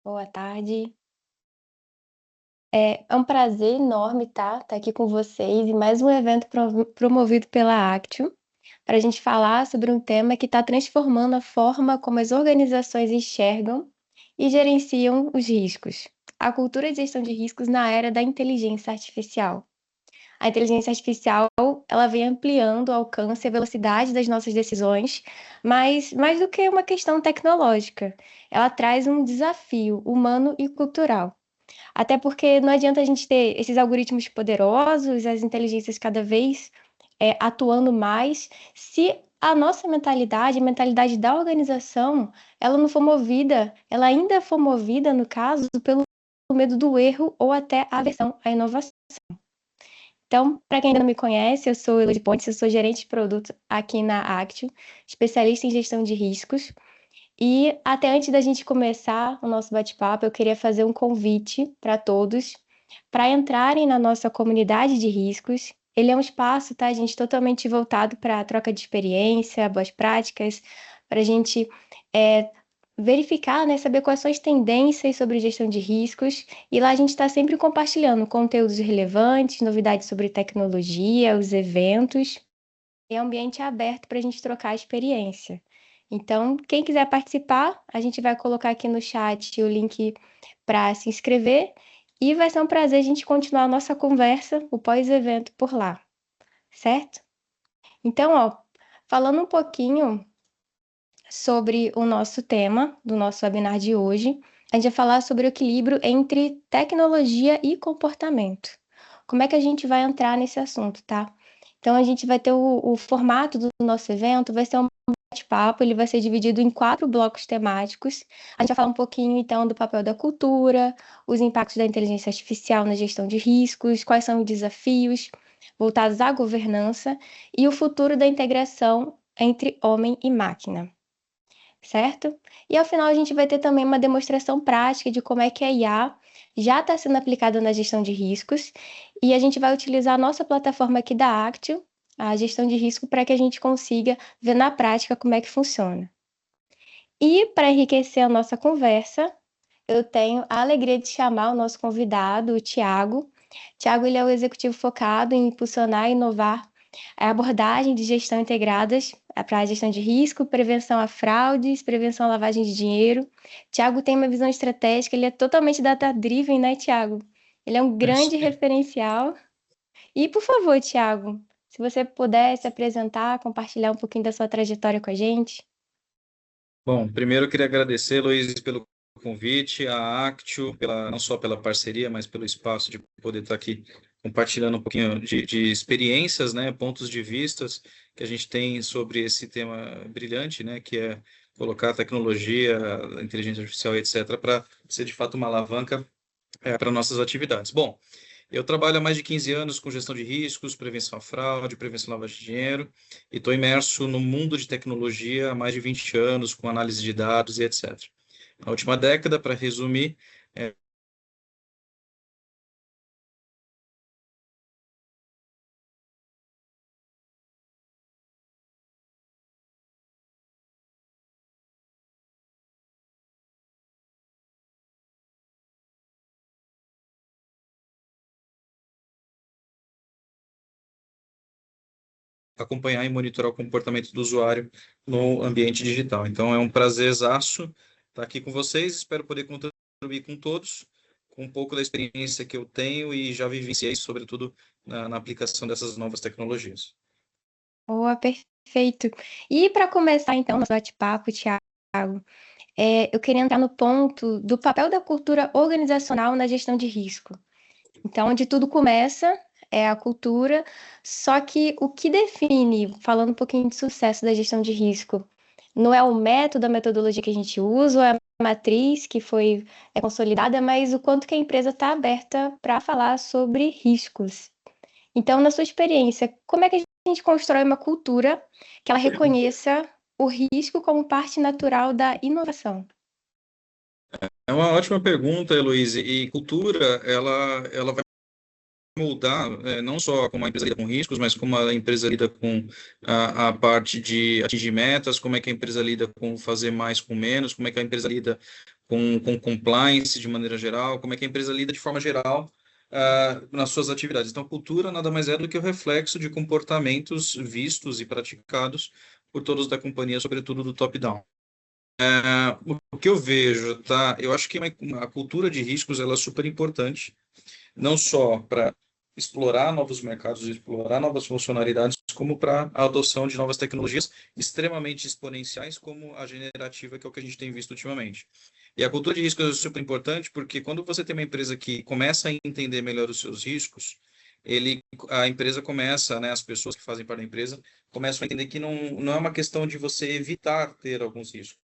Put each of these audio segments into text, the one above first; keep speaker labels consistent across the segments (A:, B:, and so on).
A: Boa tarde. É um prazer enorme tá aqui com vocês em mais um evento promovido pela Actio, para a gente falar sobre um tema que está transformando a forma como as organizações enxergam e gerenciam os riscos. A cultura de gestão de riscos na era da inteligência artificial. A inteligência artificial, ela vem ampliando o alcance e a velocidade das nossas decisões, mas mais do que uma questão tecnológica, ela traz um desafio humano e cultural. Até porque não adianta a gente ter esses algoritmos poderosos, as inteligências cada vez atuando mais, se a nossa mentalidade, a mentalidade da organização, ela não for movida, ela ainda for movida, no caso, pelo medo do erro ou até a aversão à inovação. Então, para quem ainda não me conhece, eu sou Elodie Pontes, eu sou gerente de produto aqui na Actio, especialista em gestão de riscos. E até antes da gente começar o nosso bate-papo, eu queria fazer um convite para todos para entrarem na nossa comunidade de riscos. Ele é um espaço, tá, gente, totalmente voltado para a troca de experiência, boas práticas, para a gente verificar, né, saber quais são as tendências sobre gestão de riscos. E lá a gente está sempre compartilhando conteúdos relevantes, novidades sobre tecnologia, os eventos. É um ambiente aberto para a gente trocar experiência. Então, quem quiser participar, a gente vai colocar aqui no chat o link para se inscrever e vai ser um prazer a gente continuar a nossa conversa, o pós-evento por lá, certo? Então, ó, falando um pouquinho sobre o nosso tema do nosso webinar de hoje, a gente vai falar sobre o equilíbrio entre tecnologia e comportamento. Como é que a gente vai entrar nesse assunto, tá? Então, a gente vai ter o formato do nosso evento, vai ser um bate-papo, ele vai ser dividido em 4 blocos temáticos. A gente vai falar um pouquinho, então, do papel da cultura, os impactos da inteligência artificial na gestão de riscos, quais são os desafios voltados à governança e o futuro da integração entre homem e máquina, certo? E ao final a gente vai ter também uma demonstração prática de como é que a IA já está sendo aplicada na gestão de riscos e a gente vai utilizar a nossa plataforma aqui da Actio, a gestão de risco, para que a gente consiga ver na prática como é que funciona. E para enriquecer a nossa conversa, eu tenho a alegria de chamar o nosso convidado, o Tiago. Tiago, ele é o executivo focado em impulsionar e inovar a abordagem de gestão integradas para a gestão de risco, prevenção a fraudes, prevenção à lavagem de dinheiro. Tiago tem uma visão estratégica, ele é totalmente data-driven, né, Tiago? Ele é um
B: É isso
A: grande
B: aí.
A: referencial. E, por favor, Tiago, se você pudesse apresentar, compartilhar um pouquinho da sua trajetória com a gente.
B: Bom, primeiro eu queria agradecer, Luiz, pelo convite, a Actio, não só pela parceria, mas pelo espaço de poder estar aqui compartilhando um pouquinho de experiências, né, pontos de vistas que a gente tem sobre esse tema brilhante, né, que é colocar a tecnologia, a inteligência artificial, etc., para ser de fato uma alavanca para nossas atividades. Bom, eu trabalho há mais de 15 anos com gestão de riscos, prevenção à fraude, prevenção à lavagem de dinheiro, e estou imerso no mundo de tecnologia há mais de 20 anos, com análise de dados e etc. Na última década, para resumir, acompanhar e monitorar o comportamento do usuário no ambiente digital. Então, é um prazerzaço estar aqui com vocês, espero poder contribuir com todos, com um pouco da experiência que eu tenho e já vivenciei, sobretudo na aplicação dessas novas tecnologias.
A: Boa, perfeito. E para começar, então, nosso bate-papo, Tiago, eu queria entrar no ponto do papel da cultura organizacional na gestão de risco. Então, onde tudo começa é a cultura, só que o que define, falando um pouquinho de sucesso da gestão de risco, não é o método, a metodologia que a gente usa, ou é a matriz que é consolidada, mas o quanto que a empresa está aberta para falar sobre riscos. Então, na sua experiência, como é que a gente constrói uma cultura que ela reconheça o risco como parte natural da inovação?
B: É uma ótima pergunta, Heloíse. E cultura, ela vai moldar não só como a empresa lida com riscos, mas como a empresa lida com a parte de atingir metas, como é que a empresa lida com fazer mais com menos, como é que a empresa lida com compliance de maneira geral, como é que a empresa lida de forma geral nas suas atividades. Então, a cultura nada mais é do que o reflexo de comportamentos vistos e praticados por todos da companhia, sobretudo do top-down. O que eu vejo, tá? Eu acho que a cultura de riscos ela é super importante, não só para explorar novos mercados, explorar novas funcionalidades, como para a adoção de novas tecnologias extremamente exponenciais, como a generativa, que é o que a gente tem visto ultimamente. E a cultura de riscos é super importante porque quando você tem uma empresa que começa a entender melhor os seus riscos, a empresa começa, né, as pessoas que fazem parte da empresa, começam a entender que não é uma questão de você evitar ter alguns riscos.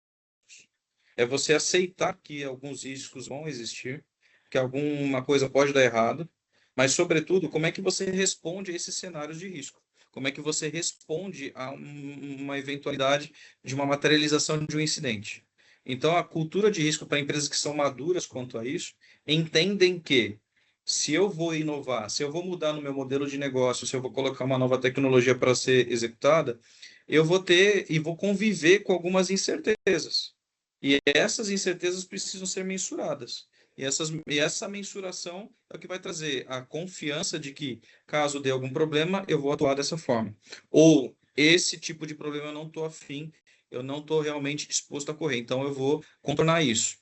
B: É você aceitar que alguns riscos vão existir, que alguma coisa pode dar errado, mas, sobretudo, como é que você responde a esses cenários de risco? Como é que você responde a uma eventualidade de uma materialização de um incidente? Então, a cultura de risco para empresas que são maduras quanto a isso, entendem que se eu vou inovar, se eu vou mudar no meu modelo de negócio, se eu vou colocar uma nova tecnologia para ser executada, eu vou ter e vou conviver com algumas incertezas. E essas incertezas precisam ser mensuradas. E essa mensuração é o que vai trazer a confiança de que, caso dê algum problema, eu vou atuar dessa forma. Ou esse tipo de problema eu não estou afim, eu não estou realmente disposto a correr, então eu vou contornar isso.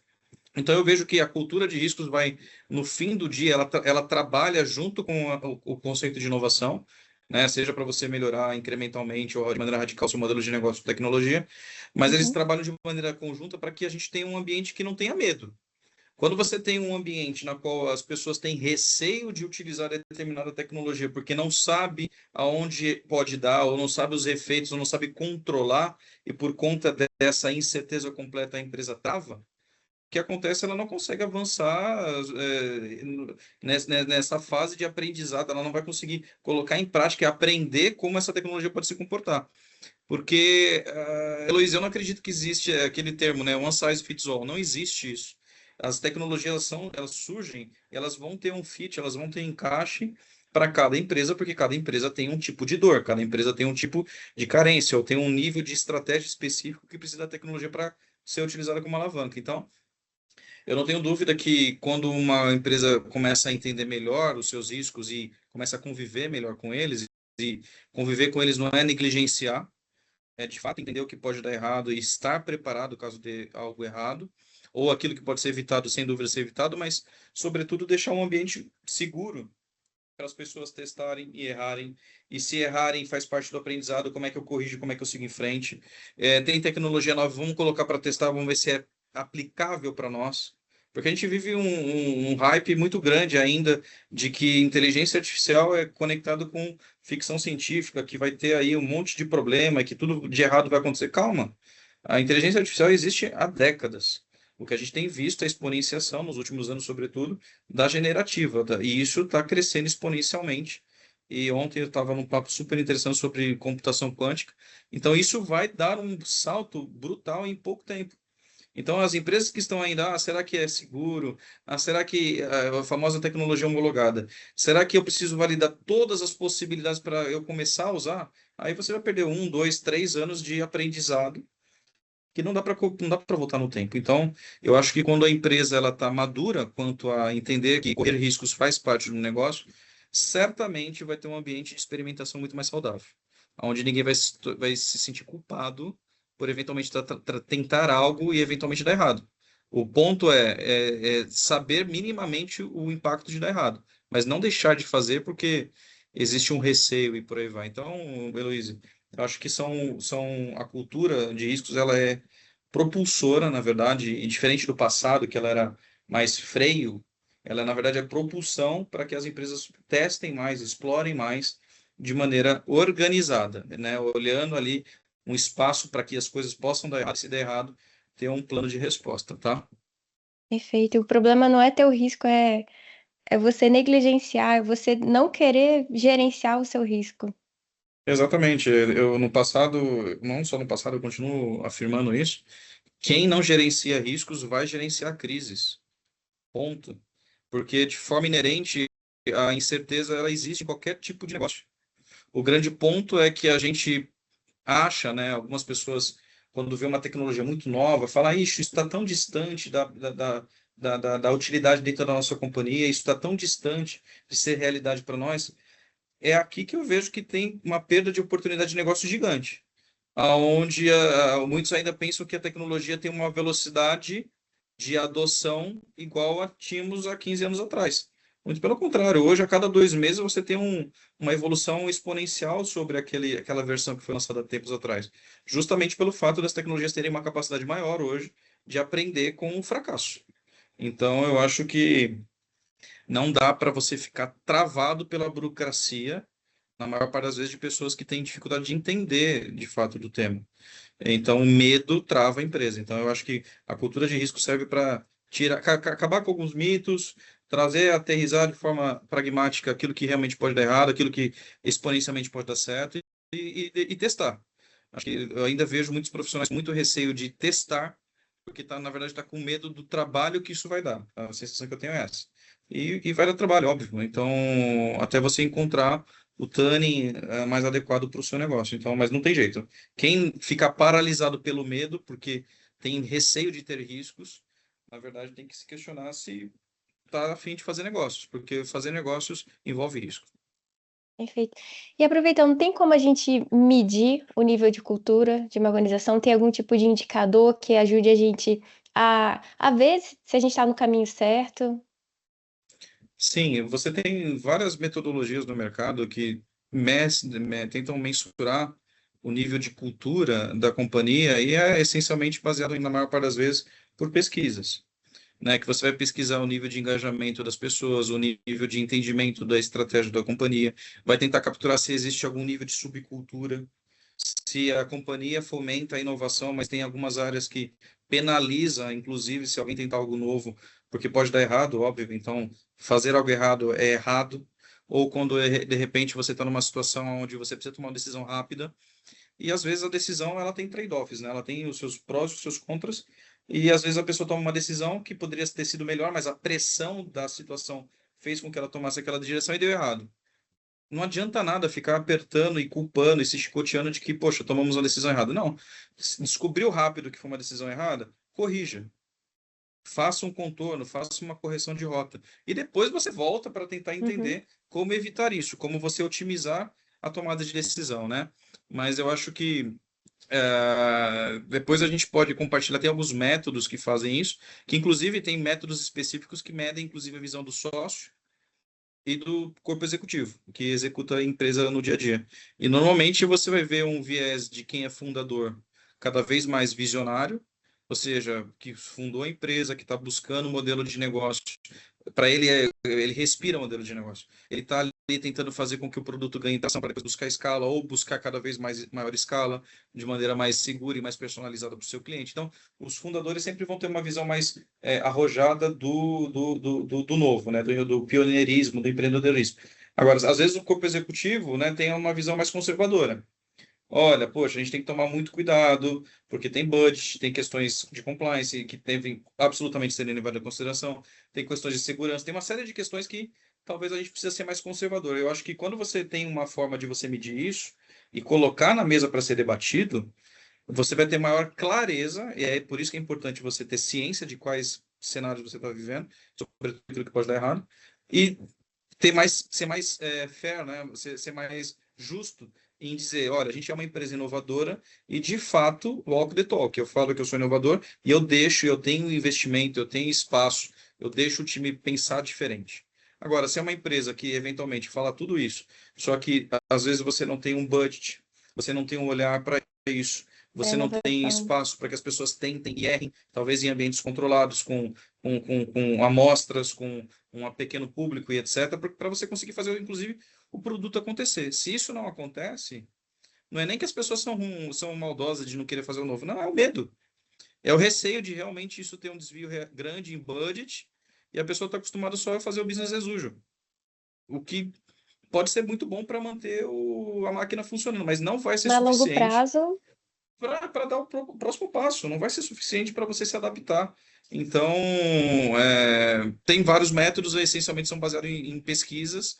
B: Então eu vejo que a cultura de riscos vai, no fim do dia, ela trabalha junto com o conceito de inovação, né? Seja para você melhorar incrementalmente ou de maneira radical seu modelo de negócio de tecnologia, mas eles
A: Uhum.
B: trabalham de maneira conjunta para que a gente tenha um ambiente que não tenha medo. Quando você tem um ambiente na qual as pessoas têm receio de utilizar determinada tecnologia porque não sabe aonde pode dar, ou não sabe os efeitos, ou não sabe controlar, e por conta dessa incerteza completa a empresa trava, que acontece, ela não consegue avançar nessa fase de aprendizado, ela não vai conseguir colocar em prática e aprender como essa tecnologia pode se comportar. Porque, Heloísa, eu não acredito que existe aquele termo, né, one size fits all, não existe isso. As tecnologias elas surgem, elas vão ter um fit, elas vão ter encaixe para cada empresa, porque cada empresa tem um tipo de dor, cada empresa tem um tipo de carência, ou tem um nível de estratégia específico que precisa da tecnologia para ser utilizada como alavanca. Então, eu não tenho dúvida que quando uma empresa começa a entender melhor os seus riscos e começa a conviver melhor com eles, e conviver com eles não é negligenciar, é de fato entender o que pode dar errado e estar preparado caso dê algo errado, ou aquilo que pode ser evitado, sem dúvida ser evitado, mas, sobretudo, deixar um ambiente seguro para as pessoas testarem e errarem. E se errarem, faz parte do aprendizado, como é que eu corrijo, como é que eu sigo em frente. Tem tecnologia nova, vamos colocar para testar, vamos ver se é aplicável para nós. Porque a gente vive um hype muito grande ainda de que inteligência artificial é conectado com ficção científica, que vai ter aí um monte de problema, que tudo de errado vai acontecer. Calma, a inteligência artificial existe há décadas. O que a gente tem visto é a exponenciação, nos últimos anos, sobretudo, da generativa, e isso está crescendo exponencialmente. E ontem eu estava num papo super interessante sobre computação quântica. Então, isso vai dar um salto brutal em pouco tempo. Então, as empresas que estão ainda, será que é seguro? Será que a famosa tecnologia homologada? Será que eu preciso validar todas as possibilidades para eu começar a usar? Aí você vai perder 1, 2, 3 anos de aprendizado que não dá para voltar no tempo. Então, eu acho que quando a empresa ela está madura quanto a entender que correr riscos faz parte do negócio, certamente vai ter um ambiente de experimentação muito mais saudável, onde ninguém vai se sentir culpado por eventualmente tentar algo e eventualmente dar errado. O ponto é saber minimamente o impacto de dar errado, mas não deixar de fazer porque existe um receio e por aí vai. Então, Heloísa, eu acho que a cultura de riscos ela é propulsora, na verdade, e diferente do passado, que ela era mais freio, ela na verdade é propulsão para que as empresas testem mais, explorem mais de maneira organizada, né? Olhando ali um espaço para que as coisas possam dar errado, se der errado, ter um plano de resposta, tá?
A: Perfeito. O problema não é ter o risco, é você negligenciar, é você não querer gerenciar o seu risco.
B: Exatamente. Eu no passado, não só no passado, eu continuo afirmando isso. Quem não gerencia riscos vai gerenciar crises. Ponto. Porque de forma inerente a incerteza ela existe em qualquer tipo de negócio. O grande ponto é que a gente acha, né, algumas pessoas quando vê uma tecnologia muito nova, fala, isso está tão distante da utilidade dentro da nossa companhia, isso está tão distante de ser realidade para nós. É aqui que eu vejo que tem uma perda de oportunidade de negócio gigante, aonde muitos ainda pensam que a tecnologia tem uma velocidade de adoção igual a tínhamos há 15 anos atrás. Muito pelo contrário, hoje, a cada 2 meses, você tem uma evolução exponencial sobre aquela versão que foi lançada há tempos atrás. Justamente pelo fato das tecnologias terem uma capacidade maior hoje de aprender com o fracasso. Então, eu acho que não dá para você ficar travado pela burocracia, na maior parte das vezes, de pessoas que têm dificuldade de entender, de fato, do tema. Então, o medo trava a empresa. Então, eu acho que a cultura de risco serve para acabar com alguns mitos, trazer, aterrissar de forma pragmática aquilo que realmente pode dar errado, aquilo que exponencialmente pode dar certo e testar. Acho que eu ainda vejo muitos profissionais com muito receio de testar, porque na verdade está com medo do trabalho que isso vai dar. A sensação que eu tenho é essa. E vai dar trabalho, óbvio. Então, até você encontrar o tuning mais adequado para o seu negócio. Então, mas não tem jeito. Quem fica paralisado pelo medo, porque tem receio de ter riscos, na verdade tem que se questionar se está a fim de fazer negócios, porque fazer negócios envolve risco.
A: Perfeito. E aproveitando, tem como a gente medir o nível de cultura de uma organização? Tem algum tipo de indicador que ajude a gente a ver se a gente está no caminho certo?
B: Sim, você tem várias metodologias no mercado que tentam mensurar o nível de cultura da companhia e é essencialmente baseado, na maior parte das vezes, por pesquisas, né? Que você vai pesquisar o nível de engajamento das pessoas, o nível de entendimento da estratégia da companhia, vai tentar capturar se existe algum nível de subcultura, se a companhia fomenta a inovação, mas tem algumas áreas que penaliza, inclusive, se alguém tentar algo novo, porque pode dar errado, óbvio. Então, fazer algo errado é errado. Ou quando, de repente, você está numa situação onde você precisa tomar uma decisão rápida, e às vezes a decisão ela tem trade-offs, né? Ela tem os seus prós e os seus contras, e às vezes a pessoa toma uma decisão que poderia ter sido melhor, mas a pressão da situação fez com que ela tomasse aquela direção e deu errado. Não adianta nada ficar apertando e culpando e se chicoteando de que, poxa, tomamos uma decisão errada. Não. Descobriu rápido que foi uma decisão errada? Corrija. Faça um contorno, faça uma correção de rota. E depois você volta para tentar
A: Uhum.
B: entender como evitar isso, como você otimizar a tomada de decisão, né? Mas eu acho que depois a gente pode compartilhar, tem alguns métodos que fazem isso, que inclusive tem métodos específicos que medem inclusive a visão do sócio e do corpo executivo, que executa a empresa no dia a dia. E normalmente você vai ver um viés de quem é fundador cada vez mais visionário, ou seja, que fundou a empresa, que está buscando um modelo de negócio. Para ele, ele respira o modelo de negócio. Ele está ali tentando fazer com que o produto ganhe tração para depois buscar escala ou buscar cada vez maior escala, de maneira mais segura e mais personalizada para o seu cliente. Então, os fundadores sempre vão ter uma visão mais arrojada do novo, né? Do pioneirismo, do empreendedorismo. Agora, às vezes o corpo executivo, né, tem uma visão mais conservadora. Olha, poxa, a gente tem que tomar muito cuidado, porque tem budget, tem questões de compliance que devem absolutamente ser levadas em consideração, tem questões de segurança, tem uma série de questões que talvez a gente precisa ser mais conservador. Eu acho que quando você tem uma forma de você medir isso e colocar na mesa para ser debatido, você vai ter maior clareza, e é por isso que é importante você ter ciência de quais cenários você está vivendo, sobre aquilo que pode dar errado, e ser mais fair, né? Ser mais justo em dizer, olha, a gente é uma empresa inovadora e, de fato, walk the talk. Eu falo que eu sou inovador e eu tenho investimento, eu tenho espaço, eu deixo o time pensar diferente. Agora, se é uma empresa que eventualmente fala tudo isso, só que às vezes você não tem um budget, você não tem um olhar para isso,
A: É
B: você não tem
A: inovação.
B: espaço para que as pessoas tentem e errem, talvez em ambientes controlados, com amostras, com um pequeno público e etc., para você conseguir fazer, inclusive, o produto acontecer. Se isso não acontece, não é nem que as pessoas são maldosas de não querer fazer o novo, não, é o medo. É o receio de realmente isso ter um desvio grande em budget e a pessoa está acostumada só a fazer o business as usual. O que pode ser muito bom para manter a máquina funcionando, mas não vai ser
A: Mas a longo
B: suficiente
A: prazo,
B: para dar o próximo passo, não vai ser suficiente para você se adaptar. Então, tem vários métodos, essencialmente são baseados em pesquisas,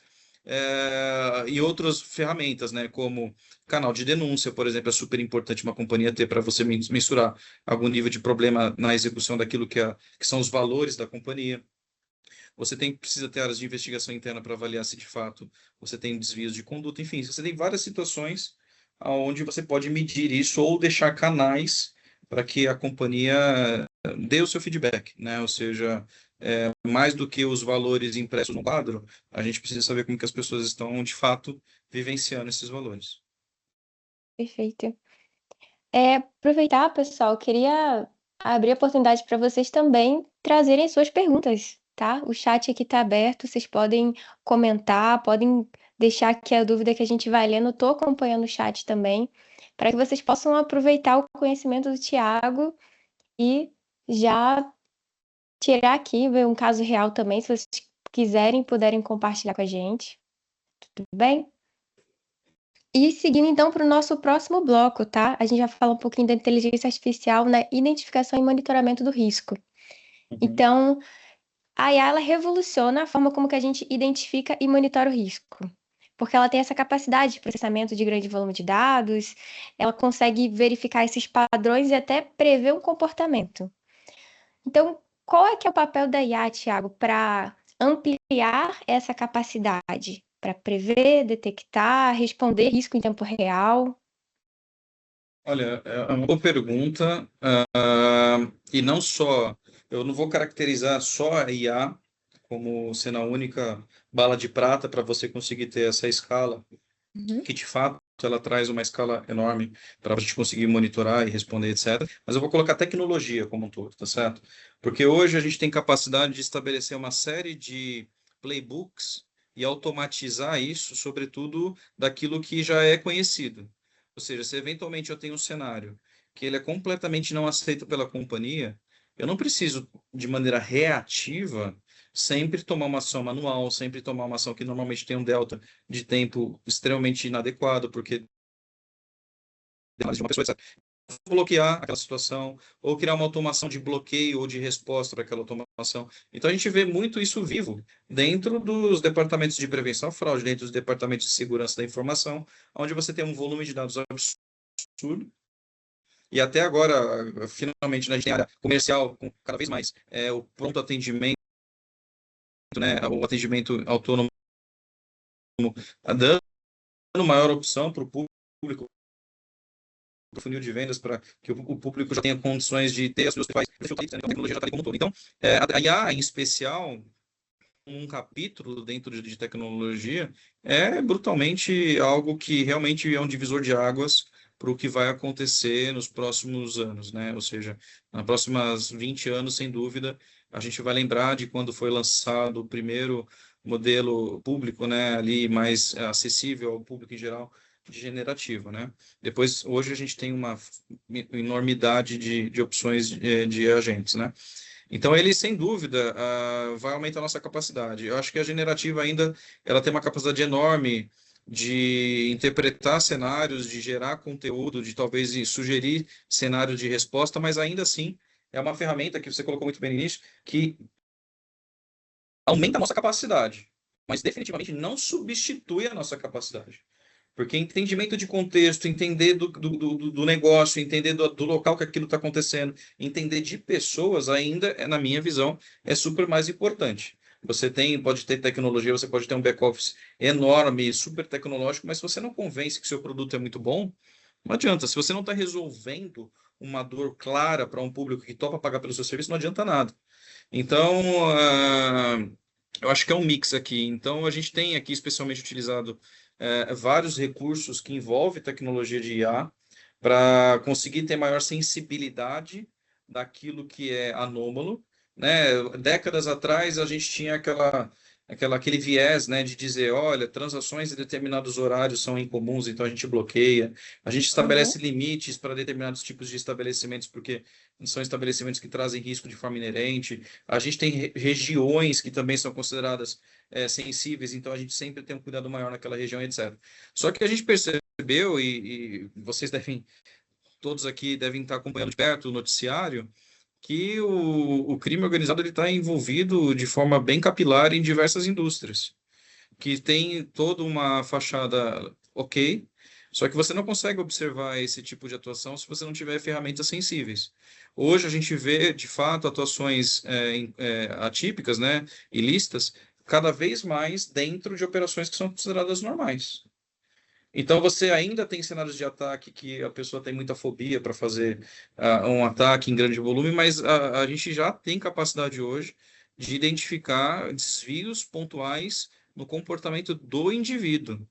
B: e outras ferramentas, né, como canal de denúncia, por exemplo, é super importante uma companhia ter para você mensurar algum nível de problema na execução daquilo que são os valores da companhia. Você precisa ter áreas de investigação interna para avaliar se de fato você tem desvios de conduta, enfim, você tem várias situações onde você pode medir isso ou deixar canais para que a companhia dê o seu feedback, né? Ou seja, mais do que os valores impressos no quadro, a gente precisa saber como que as pessoas estão de fato vivenciando esses valores.
A: Perfeito. Aproveitar, pessoal, queria abrir a oportunidade para vocês também trazerem suas perguntas, tá? O chat aqui está aberto, vocês podem comentar, podem deixar aqui a dúvida que a gente vai lendo. Estou acompanhando o chat também, para que vocês possam aproveitar o conhecimento do Tiago e já tirar aqui, ver um caso real também, se vocês quiserem, puderem compartilhar com a gente. Tudo bem? E seguindo então para o nosso próximo bloco, tá? A gente já fala um pouquinho da inteligência artificial na identificação e monitoramento do risco.
B: Uhum.
A: Então, a IA, ela revoluciona a forma como que a gente identifica e monitora o risco. Porque ela tem essa capacidade de processamento de grande volume de dados, ela consegue verificar esses padrões e até prever um comportamento. Então, qual é que é o papel da IA, Thiago, para ampliar essa capacidade? Para prever, detectar, responder risco em tempo real?
B: Olha, é uma boa pergunta, e não só, eu não vou caracterizar só a IA como sendo a única bala de prata para você conseguir ter essa escala,
A: Uhum.
B: que de fato ela traz uma escala enorme para a gente conseguir monitorar e responder, etc. Mas eu vou colocar tecnologia como um todo, tá certo? Porque hoje a gente tem capacidade de estabelecer uma série de playbooks e automatizar isso, sobretudo daquilo que já é conhecido. Ou seja, se eventualmente eu tenho um cenário que ele é completamente não aceito pela companhia, eu não preciso, de maneira reativa, sempre tomar uma ação manual, sempre tomar uma ação que normalmente tem um delta de tempo extremamente inadequado, porque demanda de uma pessoa, etc. Bloquear aquela situação, ou criar uma automação de bloqueio ou de resposta para aquela automação. Então a gente vê muito isso vivo dentro dos departamentos de prevenção à fraude, dentro dos departamentos de segurança da informação, onde você tem um volume de dados absurdo. E até agora, finalmente, né, a gente tem a área comercial com cada vez mais o pronto atendimento, né, o atendimento autônomo, dando maior opção para o público, para o funil de vendas, para que o público já tenha condições de ter as suas principais a tecnologia já está ali como um todo. Então, a IA, em especial, um capítulo dentro de tecnologia, é brutalmente algo que realmente é um divisor de águas para o que vai acontecer nos próximos anos, né? Ou seja, nos próximos 20 anos, sem dúvida, a gente vai lembrar de quando foi lançado o primeiro modelo público, né, ali mais acessível ao público em geral, de generativo, né? Depois, hoje a gente tem uma enormidade de opções de agentes, né? Então, ele, sem dúvida, vai aumentar a nossa capacidade. Eu acho que a generativa ainda ela tem uma capacidade enorme de interpretar cenários, de gerar conteúdo, de talvez sugerir cenários de resposta, mas ainda assim é uma ferramenta que você colocou muito bem no início, que aumenta a nossa capacidade, mas definitivamente não substitui a nossa capacidade. Porque entendimento de contexto, entender do negócio, entender do local que aquilo está acontecendo, entender de pessoas ainda, na minha visão, é super mais importante. Você pode ter tecnologia, você pode ter um back-office enorme, super tecnológico, mas se você não convence que seu produto é muito bom, não adianta. Se você não está resolvendo uma dor clara para um público que topa pagar pelo seu serviço, não adianta nada. Então, eu acho que é um mix aqui. Então, a gente tem aqui especialmente utilizado vários recursos que envolvem tecnologia de IA para conseguir ter maior sensibilidade daquilo que é anômalo, né? Décadas atrás, a gente tinha aquele viés, né, de dizer, olha, transações em determinados horários são incomuns, então a gente bloqueia. A gente
A: Uhum.
B: estabelece limites para determinados tipos de estabelecimentos, porque são estabelecimentos que trazem risco de forma inerente. A gente tem regiões que também são consideradas sensíveis, então a gente sempre tem um cuidado maior naquela região, etc. Só que a gente percebeu, e vocês todos aqui devem estar acompanhando de perto o noticiário, que o crime organizado está envolvido de forma bem capilar em diversas indústrias. que tem toda uma fachada ok, só que você não consegue observar esse tipo de atuação se você não tiver ferramentas sensíveis. Hoje a gente vê, de fato, atuações atípicas, né, ilícitas, cada vez mais dentro de operações que são consideradas normais. Então você ainda tem cenários de ataque que a pessoa tem muita fobia para fazer um ataque em grande volume, mas a gente já tem capacidade hoje de identificar desvios pontuais no comportamento do indivíduo,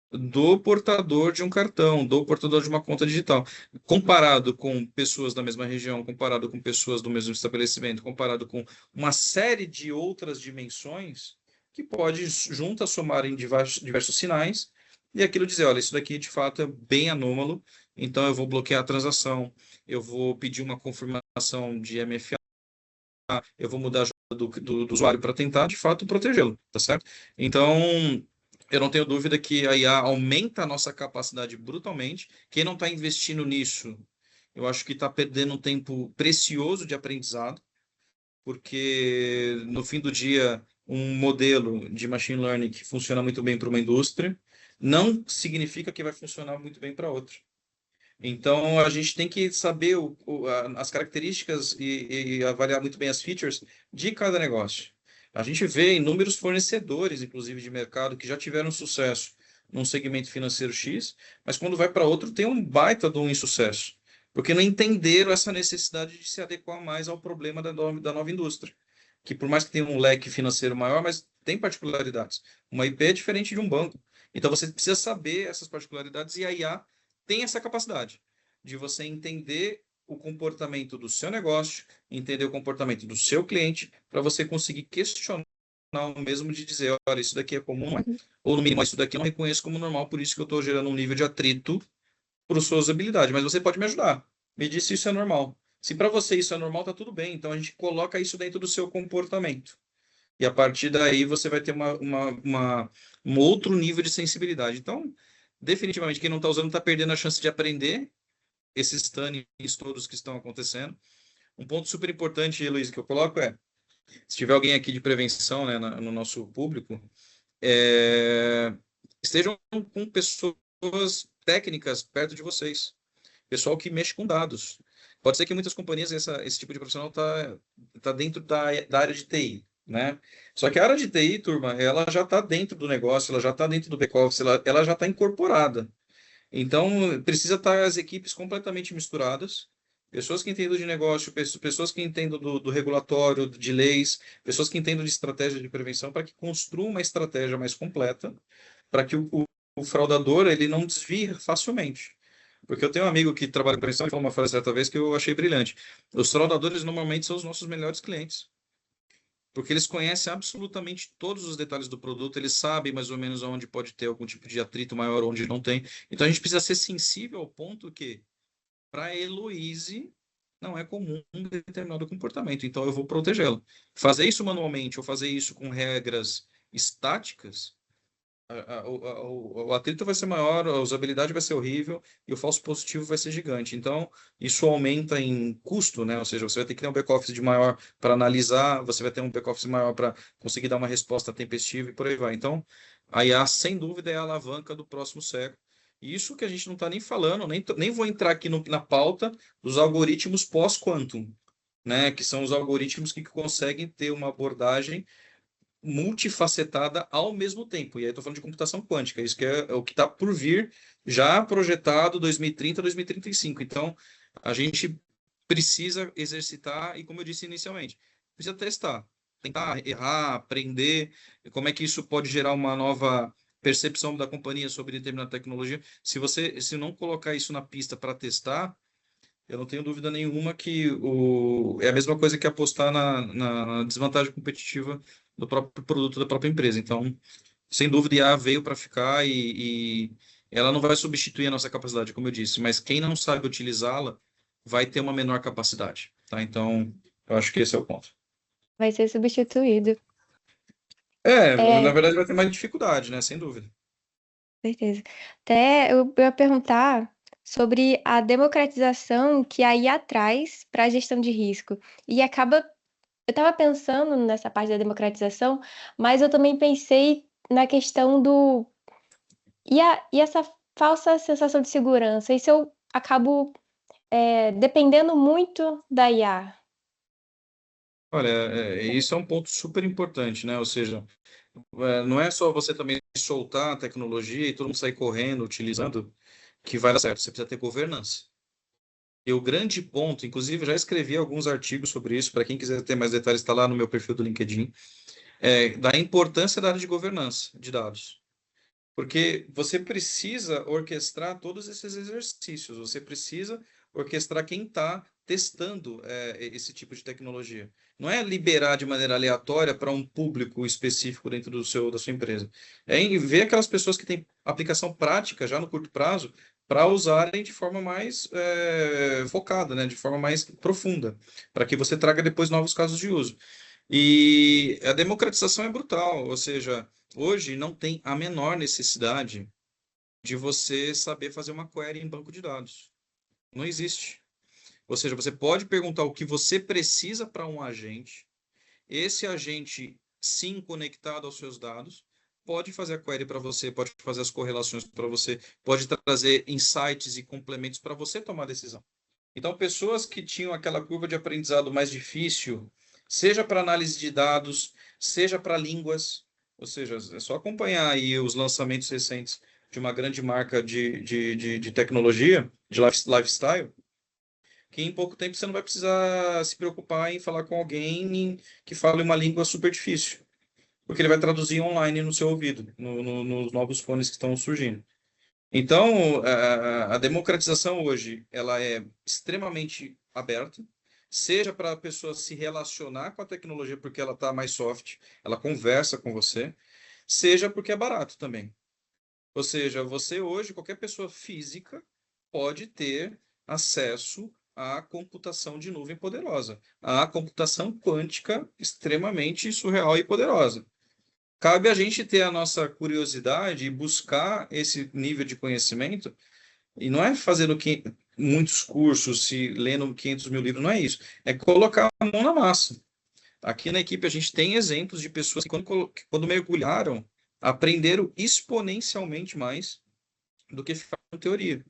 B: do portador de um cartão, do portador de uma conta digital. Comparado com pessoas da mesma região, comparado com pessoas do mesmo estabelecimento, comparado com uma série de outras dimensões que pode juntas somar em diversos sinais e aquilo dizer, olha, isso daqui de fato é bem anômalo, então eu vou bloquear a transação, eu vou pedir uma confirmação de MFA, eu vou mudar a jogada do usuário para tentar de fato protegê-lo, tá certo? Então, eu não tenho dúvida que a IA aumenta a nossa capacidade brutalmente. Quem não está investindo nisso, eu acho que está perdendo um tempo precioso de aprendizado, porque no fim do dia, um modelo de machine learning que funciona muito bem para uma indústria não significa que vai funcionar muito bem para outra. Então, a gente tem que saber as características e avaliar muito bem as features de cada negócio. A gente vê inúmeros fornecedores, inclusive de mercado, que já tiveram sucesso num segmento financeiro X, mas quando vai para outro tem um baita de um insucesso, porque não entenderam essa necessidade de se adequar mais ao problema da nova indústria, que por mais que tenha um leque financeiro maior, mas tem particularidades. Uma IP é diferente de um banco. Então você precisa saber essas particularidades e a IA tem essa capacidade de você entender o comportamento do seu negócio, entender o comportamento do seu cliente, para você conseguir questionar o mesmo de dizer, olha, isso daqui é comum, não é? Ou no mínimo, isso daqui eu não reconheço como normal, por isso que eu estou gerando um nível de atrito para sua usabilidade, mas você pode me ajudar. Me diz se isso é normal. Se para você isso é normal, tá tudo bem. Então a gente coloca isso dentro do seu comportamento. E a partir daí você vai ter um outro nível de sensibilidade. Então, definitivamente, quem não está usando está perdendo a chance de aprender esses tânings todos que estão acontecendo. Um ponto super importante, Luiz, que eu coloco é, se tiver alguém aqui de prevenção, né, no nosso público, estejam com pessoas técnicas perto de vocês, pessoal que mexe com dados. Pode ser que muitas companhias esse tipo de profissional tá dentro da área de TI, né? Só que a área de TI, turma, ela já está dentro do negócio, ela já está dentro do back-office, ela já está incorporada. Então, precisa estar as equipes completamente misturadas, pessoas que entendam de negócio, pessoas que entendam do regulatório, de leis, pessoas que entendam de estratégia de prevenção, para que construam uma estratégia mais completa, para que o fraudador ele não desvie facilmente. Porque eu tenho um amigo que trabalha com prevenção e falou uma frase certa vez que eu achei brilhante. Os fraudadores normalmente são os nossos melhores clientes. Porque eles conhecem absolutamente todos os detalhes do produto, eles sabem mais ou menos onde pode ter algum tipo de atrito maior, onde não tem. Então a gente precisa ser sensível ao ponto que, para a Heloise, não é comum um determinado comportamento, então eu vou protegê-la. Fazer isso manualmente ou fazer isso com regras estáticas o atrito vai ser maior, a usabilidade vai ser horrível e o falso positivo vai ser gigante. Então, isso aumenta em custo, né? Ou seja, você vai ter que ter um back-office de maior para analisar, você vai ter um back-office maior para conseguir dar uma resposta tempestiva e por aí vai. Então, a IA, sem dúvida, é a alavanca do próximo século. E isso que a gente não está nem falando, nem vou entrar aqui na pauta dos algoritmos pós-quantum, né? Que são os algoritmos que conseguem ter uma abordagem multifacetada ao mesmo tempo. E aí estou falando de computação quântica, isso que é o que está por vir, já projetado 2030, 2035. Então, a gente precisa exercitar e, como eu disse inicialmente, precisa testar, tentar errar, aprender, como é que isso pode gerar uma nova percepção da companhia sobre determinada tecnologia. Se não colocar isso na pista para testar, eu não tenho dúvida nenhuma que é a mesma coisa que apostar na desvantagem competitiva do próprio produto da própria empresa. Então, sem dúvida, a IA veio para ficar e ela não vai substituir a nossa capacidade, como eu disse, mas quem não sabe utilizá-la vai ter uma menor capacidade, tá? Então, eu acho que esse é o ponto.
A: Vai ser substituído.
B: Na
A: É,
B: verdade, vai ter mais dificuldade, né? Sem dúvida.
A: certeza. Até eu ia perguntar sobre a democratização que a IA traz para a gestão de risco. E acaba. Eu estava pensando nessa parte da democratização, mas eu também pensei na questão do. E essa falsa sensação de segurança? E se eu acabo dependendo muito da IA?
B: Olha, isso é um ponto super importante, né? Ou seja, não é só você também soltar a tecnologia e todo mundo sair correndo, utilizando, que vai dar certo. Você precisa ter governança. E o grande ponto, inclusive, eu já escrevi alguns artigos sobre isso, para quem quiser ter mais detalhes, está lá no meu perfil do LinkedIn, da importância da área de governança de dados. Porque você precisa orquestrar todos esses exercícios, você precisa orquestrar quem está testando esse tipo de tecnologia. Não é liberar de maneira aleatória para um público específico dentro da sua empresa. É em ver aquelas pessoas que têm aplicação prática já no curto prazo para usarem de forma mais focada, né? De forma mais profunda, para que você traga depois novos casos de uso. E a democratização é brutal, ou seja, hoje não tem a menor necessidade de você saber fazer uma query em banco de dados. Não existe. Ou seja, você pode perguntar o que você precisa para um agente, esse agente, sim, conectado aos seus dados, pode fazer a query para você, pode fazer as correlações para você, pode trazer insights e complementos para você tomar a decisão. Então, pessoas que tinham aquela curva de aprendizado mais difícil, seja para análise de dados, seja para línguas, ou seja, é só acompanhar aí os lançamentos recentes de uma grande marca de tecnologia, de lifestyle, que em pouco tempo você não vai precisar se preocupar em falar com alguém que fale uma língua super difícil, porque ele vai traduzir online no seu ouvido, nos novos fones que estão surgindo. Então, a democratização hoje, ela é extremamente aberta, seja para a pessoa se relacionar com a tecnologia porque ela está mais soft, ela conversa com você, seja porque é barato também. Ou seja, você hoje, qualquer pessoa física, pode ter acesso à computação de nuvem poderosa, à computação quântica extremamente surreal e poderosa. Cabe a gente ter a nossa curiosidade e buscar esse nível de conhecimento, e não é fazendo muitos cursos, se lendo 500 mil livros, não é isso. É colocar a mão na massa. Aqui na equipe a gente tem exemplos de pessoas que quando mergulharam, aprenderam exponencialmente mais do que ficar com teoria.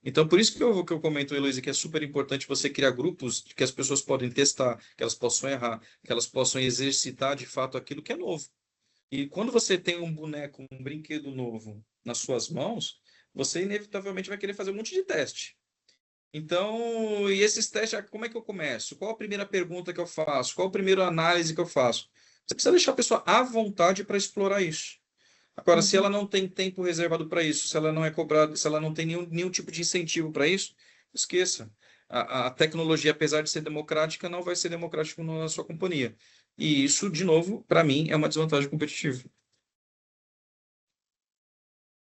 B: Então, por isso que eu comento, Heloísa, que é super importante você criar grupos que as pessoas podem testar, que elas possam errar, que elas possam exercitar de fato aquilo que é novo. E quando você tem um boneco, um brinquedo novo nas suas mãos, você inevitavelmente vai querer fazer um monte de teste. Então, e esses testes, como é que eu começo? Qual a primeira pergunta que eu faço? Qual a primeira análise que eu faço? Você precisa deixar a pessoa à vontade para explorar isso. Agora, se ela
A: Uhum.
B: não tem tempo reservado para isso, se ela não é cobrada, se ela não tem nenhum tipo de incentivo para isso, esqueça. A tecnologia, apesar de ser democrática, não vai ser democrática na sua companhia. E isso, de novo, para mim, é uma desvantagem competitiva.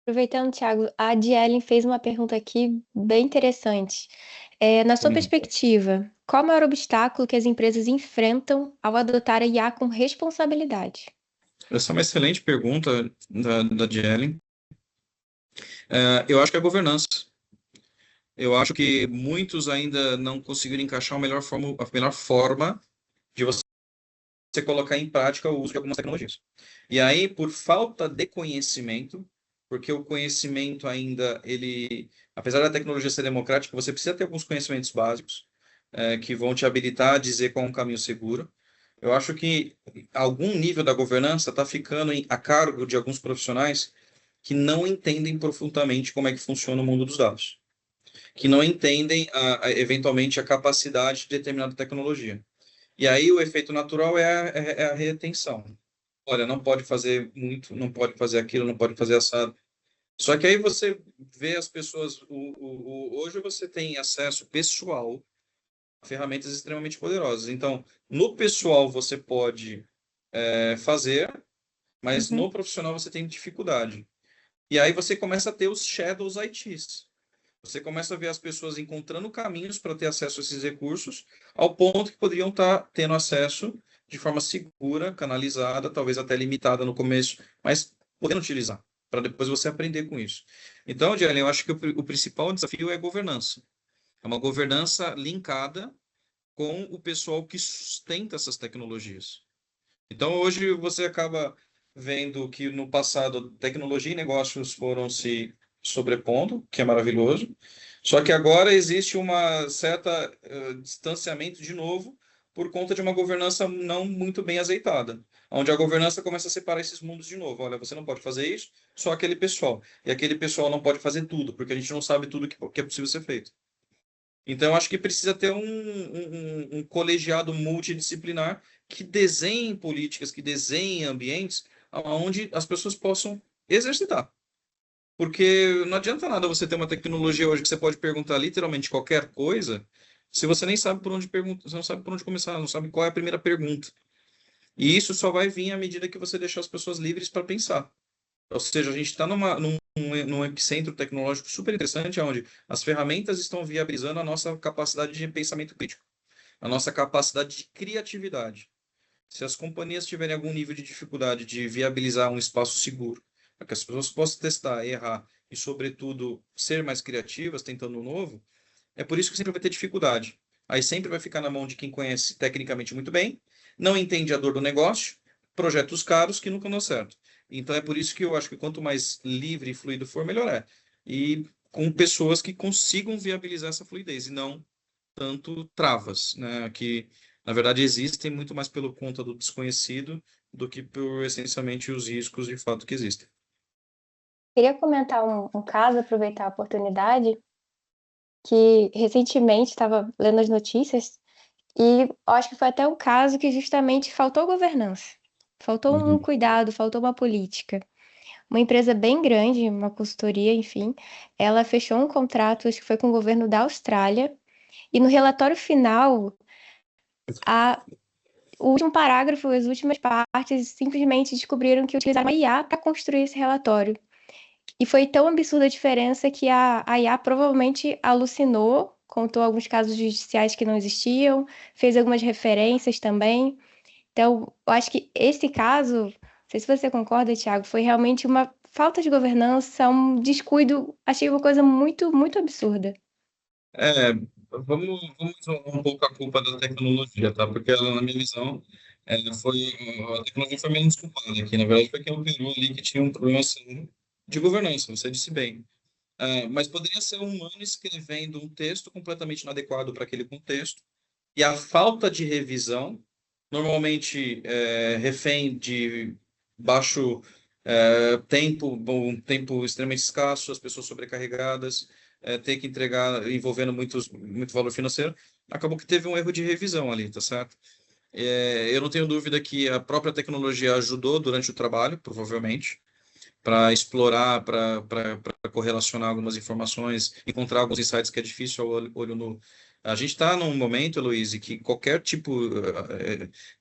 A: Aproveitando, Thiago, a Adielen fez uma pergunta aqui bem interessante. Na sua
B: Vamos lá.
A: perspectiva, qual o maior obstáculo que as empresas enfrentam ao adotar a IA com responsabilidade?
B: Essa é uma excelente pergunta da Jelen. Eu acho que é a governança. Eu acho que muitos ainda não conseguiram encaixar a melhor forma de você colocar em prática o uso de algumas tecnologias. E aí, por falta de conhecimento, porque o conhecimento ainda, apesar da tecnologia ser democrática, você precisa ter alguns conhecimentos básicos, que vão te habilitar a dizer qual é um caminho seguro. Eu acho que algum nível da governança está ficando a cargo de alguns profissionais que não entendem profundamente como é que funciona o mundo dos dados, que não entendem, eventualmente, a capacidade de determinada tecnologia. E aí o efeito natural é a retenção. Olha, não pode fazer muito, não pode fazer aquilo, não pode fazer assado. Só que aí você vê as pessoas. Hoje você tem acesso pessoal a ferramentas extremamente poderosas. Então, no pessoal você pode fazer, mas
A: Uhum.
B: no profissional você tem dificuldade. E aí você começa a ter os shadows ITs. Você começa a ver as pessoas encontrando caminhos para ter acesso a esses recursos, ao ponto que poderiam estar tendo acesso de forma segura, canalizada, talvez até limitada no começo, mas podendo utilizar, para depois você aprender com isso. Então, Jelen, eu acho que o principal desafio é governança. É uma governança linkada com o pessoal que sustenta essas tecnologias. Então, hoje você acaba vendo que no passado tecnologia e negócios foram se sobrepondo, que é maravilhoso. Só que agora existe uma certa distanciamento de novo por conta de uma governança não muito bem azeitada, onde a governança começa a separar esses mundos de novo. Olha, você não pode fazer isso, só aquele pessoal. E aquele pessoal não pode fazer tudo, porque a gente não sabe tudo que é possível ser feito. Então, eu acho que precisa ter um colegiado multidisciplinar que desenhe políticas, que desenhe ambientes onde as pessoas possam exercitar. Porque não adianta nada você ter uma tecnologia hoje que você pode perguntar literalmente qualquer coisa, se você nem sabe por onde perguntar, você não sabe por onde começar, não sabe qual é a primeira pergunta. E isso só vai vir à medida que você deixar as pessoas livres para pensar. Ou seja, a gente está num epicentro tecnológico super interessante, onde as ferramentas estão viabilizando a nossa capacidade de pensamento crítico, a nossa capacidade de criatividade. Se as companhias tiverem algum nível de dificuldade de viabilizar um espaço seguro, para que as pessoas possam testar, errar e, sobretudo, ser mais criativas, tentando um novo, é por isso que sempre vai ter dificuldade. Aí sempre vai ficar na mão de quem conhece tecnicamente muito bem, não entende a dor do negócio, projetos caros que nunca dão certo. Então é por isso que eu acho que quanto mais livre e fluido for, melhor é. E com pessoas que consigam viabilizar essa fluidez e não tanto travas, né? Que na verdade existem muito mais pelo conta do desconhecido do que por essencialmente os riscos de fato que existem.
A: Queria comentar um caso, aproveitar a oportunidade, que recentemente estava lendo as notícias e acho que foi até um caso que justamente faltou governança, faltou um
B: Uhum.
A: cuidado, faltou uma política. Uma empresa bem grande, uma consultoria, enfim, ela fechou um contrato, acho que foi com o governo da Austrália, e no relatório final, o último parágrafo, as últimas partes, simplesmente descobriram que utilizaram a IA para construir esse relatório. E foi tão absurda a diferença que a IA provavelmente alucinou, contou alguns casos judiciais que não existiam, fez algumas referências também. Então, eu acho que esse caso, não sei se você concorda, Thiago, foi realmente uma falta de governança, um descuido, achei uma coisa muito, muito absurda.
B: É, vamos jogar um pouco a culpa da tecnologia, tá? Porque ela, na minha visão, a tecnologia foi menos culpada aqui. Na verdade, foi quem operou ali que tinha um problema sério de governança, você disse bem. Mas poderia ser um humano escrevendo um texto completamente inadequado para aquele contexto, e a falta de revisão, normalmente refém de baixo tempo, um tempo extremamente escasso, as pessoas sobrecarregadas, ter que entregar envolvendo muito valor financeiro, acabou que teve um erro de revisão ali, tá certo? Eu não tenho dúvida que a própria tecnologia ajudou durante o trabalho, provavelmente, para explorar, para correlacionar algumas informações, encontrar alguns insights que é difícil ao olho nu. A gente está num momento, Luiz, que qualquer tipo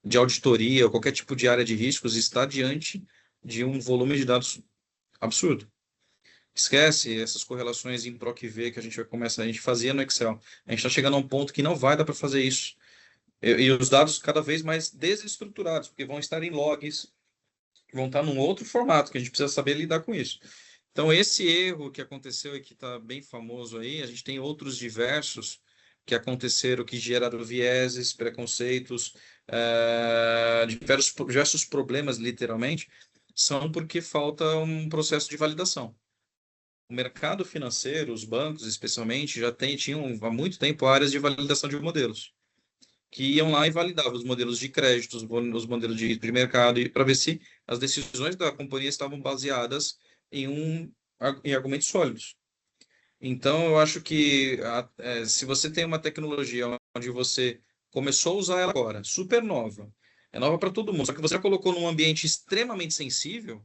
B: de auditoria, ou qualquer tipo de área de riscos está diante de um volume de dados absurdo. Esquece essas correlações em PROC-V que a gente vai começar, a gente fazia no Excel. A gente está chegando a um ponto que não vai dar para fazer isso. E os dados cada vez mais desestruturados, porque vão estar em logs, vão estar num outro formato, que a gente precisa saber lidar com isso. Então, esse erro que aconteceu e que está bem famoso aí, a gente tem outros diversos que aconteceram, que geraram vieses, preconceitos, diversos problemas, literalmente, são porque falta um processo de validação. O mercado financeiro, os bancos especialmente, tinham há muito tempo áreas de validação de modelos que iam lá e validavam os modelos de crédito, os modelos de mercado, e para ver se as decisões da companhia estavam baseadas em argumentos sólidos. Então, eu acho que se você tem uma tecnologia onde você começou a usar ela agora, super nova, é nova para todo mundo, só que você já colocou num ambiente extremamente sensível,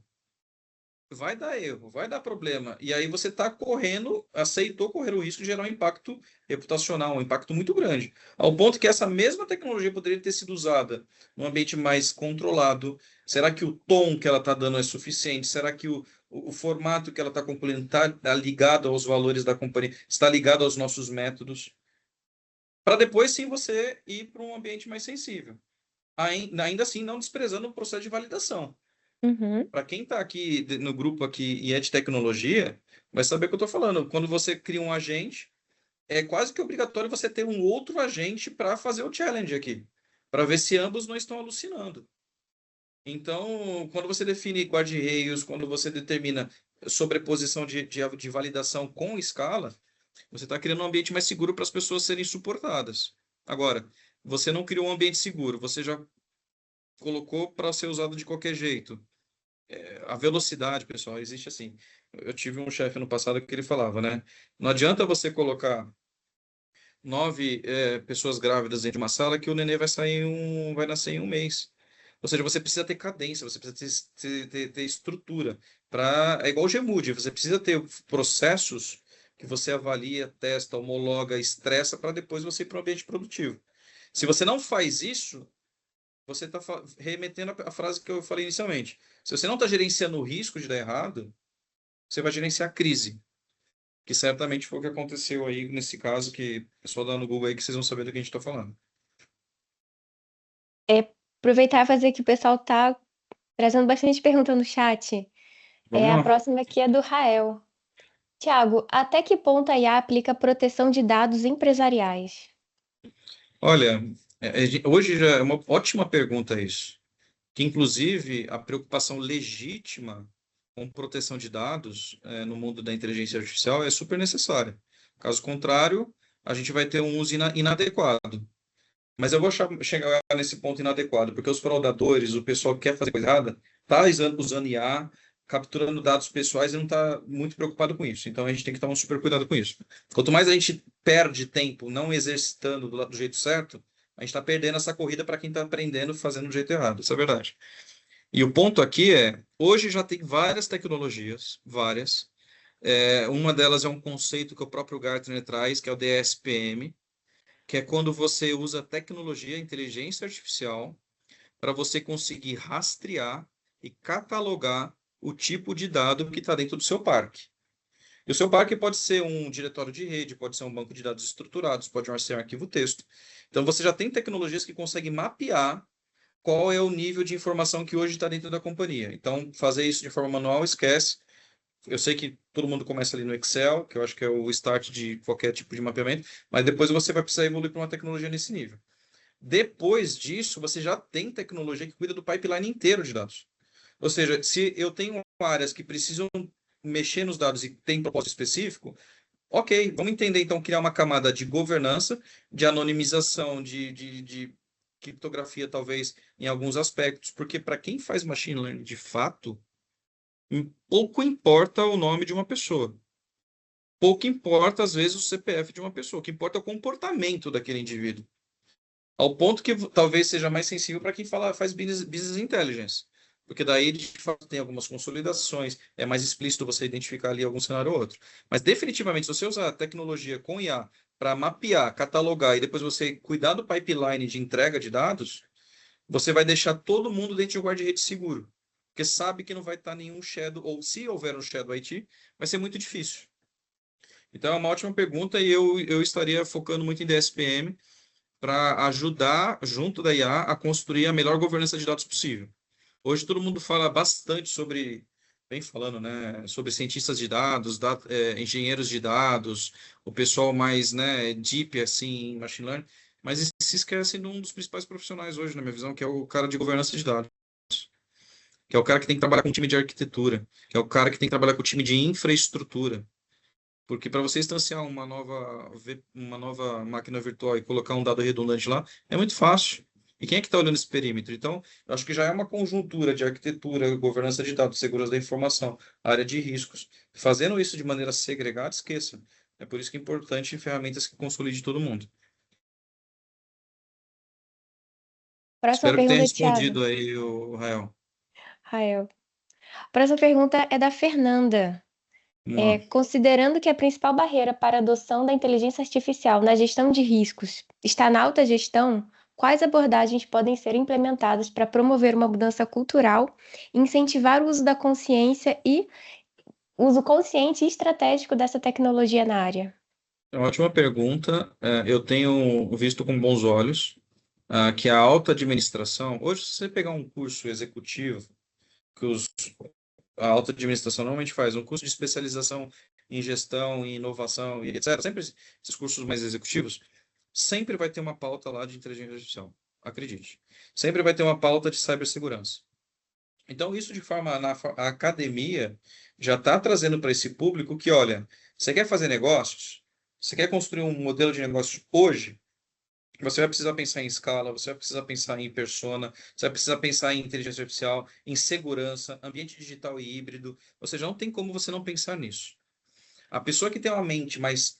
B: vai dar erro, vai dar problema. E aí você está correndo, aceitou correr o risco de gerar um impacto reputacional, um impacto muito grande. Ao ponto que essa mesma tecnologia poderia ter sido usada num ambiente mais controlado. Será que o tom que ela está dando é suficiente? Será que o formato que ela está concluindo está ligado aos valores da companhia? Está ligado aos nossos métodos? Para depois sim você ir para um ambiente mais sensível. Ainda assim, não desprezando o processo de validação.
A: Uhum.
B: Para quem está aqui no grupo aqui e é de tecnologia, vai saber o que eu estou falando. Quando você cria um agente, é quase que obrigatório você ter um outro agente para fazer o challenge aqui, para ver se ambos não estão alucinando. Então, quando você define guarda-reios, quando você determina sobreposição de validação com escala, você está criando um ambiente mais seguro para as pessoas serem suportadas. Agora, você não criou um ambiente seguro, você já colocou para ser usado de qualquer jeito. A velocidade, pessoal, existe assim. Eu tive um chefe no passado que ele falava, né? Não adianta você colocar 9 pessoas grávidas dentro de uma sala que o nenê vai nascer em um mês. Ou seja, você precisa ter cadência, você precisa ter estrutura. É igual o GMUD, você precisa ter processos que você avalia, testa, homologa, estressa para depois você ir para o ambiente produtivo. Se você não faz isso, você está remetendo a frase que eu falei inicialmente. Se você não está gerenciando o risco de dar errado, você vai gerenciar a crise, que certamente foi o que aconteceu aí nesse caso, que é só dar no Google aí que vocês vão saber do que a gente está falando.
A: Aproveitar e fazer que o pessoal tá trazendo bastante pergunta no chat.
B: Vamos
A: A
B: lá.
A: próxima aqui é do Rael. Tiago, até que ponto a IA aplica proteção de dados empresariais?
B: Olha, hoje já é uma ótima pergunta isso, que inclusive a preocupação legítima com proteção de dados no mundo da inteligência artificial é super necessária. Caso contrário, a gente vai ter um uso inadequado. Mas eu vou chegar nesse ponto inadequado, porque os fraudadores, o pessoal que quer fazer coisa errada, está usando IA, capturando dados pessoais e não está muito preocupado com isso. Então a gente tem que tomar um super cuidado com isso. Quanto mais a gente perde tempo não exercitando do jeito certo, a gente está perdendo essa corrida para quem está aprendendo fazendo do jeito errado. Isso é verdade. E o ponto aqui é, hoje já tem várias tecnologias, várias. Uma delas é um conceito que o próprio Gartner traz, que é o DSPM, que é quando você usa tecnologia, inteligência artificial, para você conseguir rastrear e catalogar o tipo de dado que está dentro do seu parque. E o seu parque pode ser um diretório de rede, pode ser um banco de dados estruturados, pode ser um arquivo texto. Então você já tem tecnologias que conseguem mapear qual é o nível de informação que hoje está dentro da companhia. Então, fazer isso de forma manual, esquece. Eu sei que todo mundo começa ali no Excel, que eu acho que é o start de qualquer tipo de mapeamento, mas depois você vai precisar evoluir para uma tecnologia nesse nível. Depois disso, você já tem tecnologia que cuida do pipeline inteiro de dados. Ou seja, se eu tenho áreas que precisam mexer nos dados e tem propósito específico, ok, vamos entender então criar uma camada de governança, de anonimização, de criptografia, talvez, em alguns aspectos, porque para quem faz machine learning de fato, pouco importa o nome de uma pessoa. Pouco importa, às vezes, o CPF de uma pessoa. O que importa é o comportamento daquele indivíduo. Ao ponto que talvez seja mais sensível para quem faz business intelligence. Porque daí, de fato, tem algumas consolidações, é mais explícito você identificar ali algum cenário ou outro. Mas, definitivamente, se você usar a tecnologia com IA para mapear, catalogar e depois você cuidar do pipeline de entrega de dados, você vai deixar todo mundo dentro de um guarda-redes seguro. Porque sabe que não vai estar nenhum shadow, ou se houver um shadow IT, vai ser muito difícil. Então, é uma ótima pergunta e eu estaria focando muito em DSPM para ajudar, junto da IA, a construir a melhor governança de dados possível. Hoje todo mundo fala bastante sobre, vem falando, né, sobre cientistas de dados, engenheiros de dados, o pessoal mais, né, deep, assim, em machine learning, mas se esquecem de um dos principais profissionais hoje, na minha visão, que é o cara de governança de dados, que é o cara que tem que trabalhar com o time de arquitetura, que é o cara que tem que trabalhar com o time de infraestrutura. Porque para você instanciar uma nova máquina virtual e colocar um dado redundante lá, é muito fácil. E quem é que está olhando esse perímetro? Então, eu acho que já é uma conjuntura de arquitetura, governança de dados, segurança da informação, área de riscos. Fazendo isso de maneira segregada, esqueça. É por isso que é importante ferramentas que consolidem todo mundo.
A: Próxima
B: Espero que tenha
A: pergunta, Tiago.
B: respondido aí, o Rael.
A: Rael. Próxima pergunta é da Fernanda.
B: Vamos lá.
A: Considerando que a principal barreira para a adoção da inteligência artificial na gestão de riscos está na alta gestão, quais abordagens podem ser implementadas para promover uma mudança cultural, incentivar o uso da consciência e uso consciente e estratégico dessa tecnologia na área?
B: É uma ótima pergunta. Eu tenho visto com bons olhos que a alta administração, hoje, se você pegar um curso executivo, que a alta administração normalmente faz um curso de especialização em gestão, em inovação e etc. Sempre esses cursos mais executivos, sempre vai ter uma pauta lá de inteligência artificial. Acredite. Sempre vai ter uma pauta de cibersegurança. Então, isso de forma a academia já está trazendo para esse público que, olha, você quer fazer negócios? Você quer construir um modelo de negócio hoje? Você vai precisar pensar em escala, você vai precisar pensar em persona, você vai precisar pensar em inteligência artificial, em segurança, ambiente digital e híbrido. Ou seja, não tem como você não pensar nisso. A pessoa que tem uma mente mais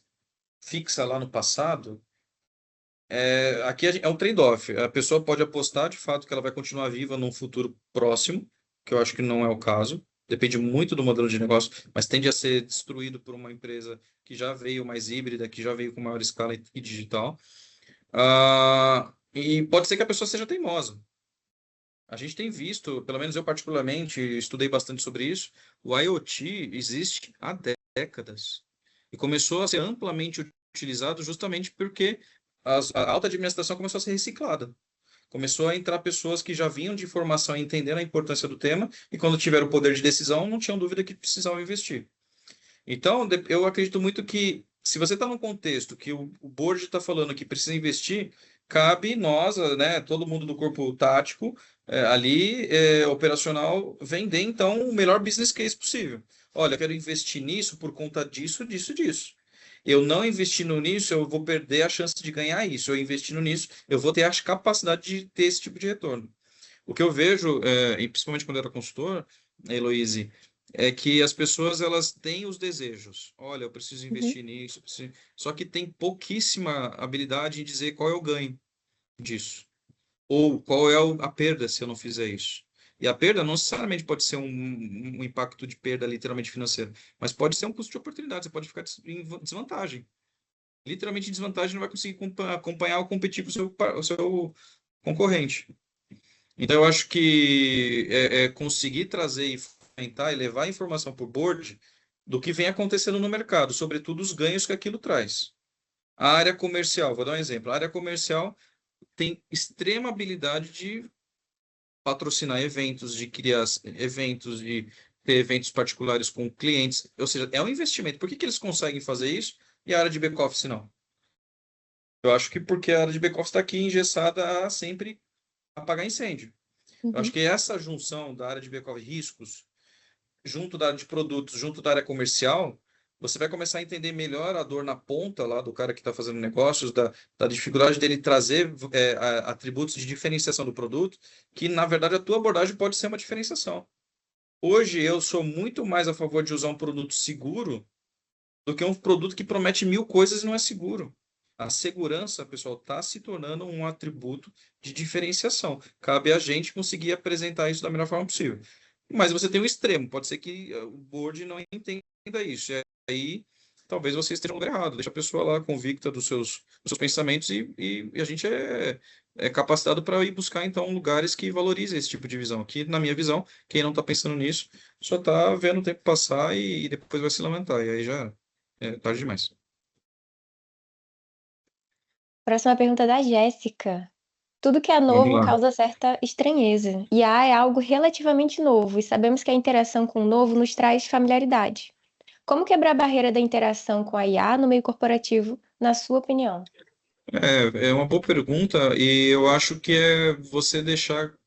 B: fixa lá no passado, aqui é um trade-off. A pessoa pode apostar de fato que ela vai continuar viva num futuro próximo, que eu acho que não é o caso. Depende muito do modelo de negócio, mas tende a ser destruído por uma empresa que já veio mais híbrida, que já veio com maior escala e digital. E pode ser que a pessoa seja teimosa. A gente tem visto, pelo menos eu particularmente estudei bastante sobre isso, o IoT existe há décadas e começou a ser amplamente utilizado justamente porque a alta administração começou a ser reciclada. Começou a entrar pessoas que já vinham de formação e entenderam a importância do tema e quando tiveram o poder de decisão não tinham dúvida que precisavam investir. Então, eu acredito muito que se você está num contexto que o board está falando que precisa investir, cabe nós, né, todo mundo do corpo tático, ali, operacional, vender então o melhor business case possível. Olha, eu quero investir nisso por conta disso, disso, disso. Eu não investindo nisso, eu vou perder a chance de ganhar isso. Eu investindo nisso, eu vou ter a capacidade de ter esse tipo de retorno. O que eu vejo, e principalmente quando eu era consultor, Heloise, é que as pessoas elas têm os desejos. Olha, eu preciso
A: Uhum,
B: investir nisso, só que tem pouquíssima habilidade em dizer qual é o ganho disso, ou qual é a perda se eu não fizer isso. E a perda não necessariamente pode ser um impacto de perda literalmente financeira, mas pode ser um custo de oportunidade. Você pode ficar em desvantagem. Literalmente em desvantagem, não vai conseguir acompanhar ou competir com o seu concorrente. Então, eu acho que é conseguir trazer e fomentar e levar a informação para o board do que vem acontecendo no mercado, sobretudo os ganhos que aquilo traz. A área comercial, vou dar um exemplo. A área comercial tem extrema habilidade de patrocinar eventos, de criar eventos, de ter eventos particulares com clientes. Ou seja, é um investimento. Por que que eles conseguem fazer isso e a área de back-office não? Eu acho que porque a área de back-office está aqui engessada a sempre apagar incêndio. Eu acho
A: uhum.
B: que essa junção da área de back-office riscos, junto da área de produtos, junto da área comercial, você vai começar a entender melhor a dor na ponta lá do cara que está fazendo negócios, da dificuldade dele trazer atributos de diferenciação do produto, que na verdade a tua abordagem pode ser uma diferenciação. Hoje eu sou muito mais a favor de usar um produto seguro do que um produto que promete mil coisas e não é seguro. A segurança, pessoal, está se tornando um atributo de diferenciação. Cabe a gente conseguir apresentar isso da melhor forma possível. Mas você tem um extremo, pode ser que o board não entenda isso. E aí, talvez você esteja no lugar errado. Deixa a pessoa lá convicta dos seus pensamentos e a gente é capacitado para ir buscar, então, lugares que valorizem esse tipo de visão. Aqui, na minha visão, quem não está pensando nisso só está vendo o tempo passar e depois vai se lamentar. E aí já é tarde demais.
A: Próxima pergunta da Jéssica. Tudo que é
B: Vamos
A: novo
B: lá.
A: causa certa estranheza. IA é algo relativamente novo e sabemos que a interação com o novo nos traz familiaridade. Como quebrar a barreira da interação com a IA no meio corporativo, na sua opinião?
B: É uma boa pergunta e eu acho que é você deixar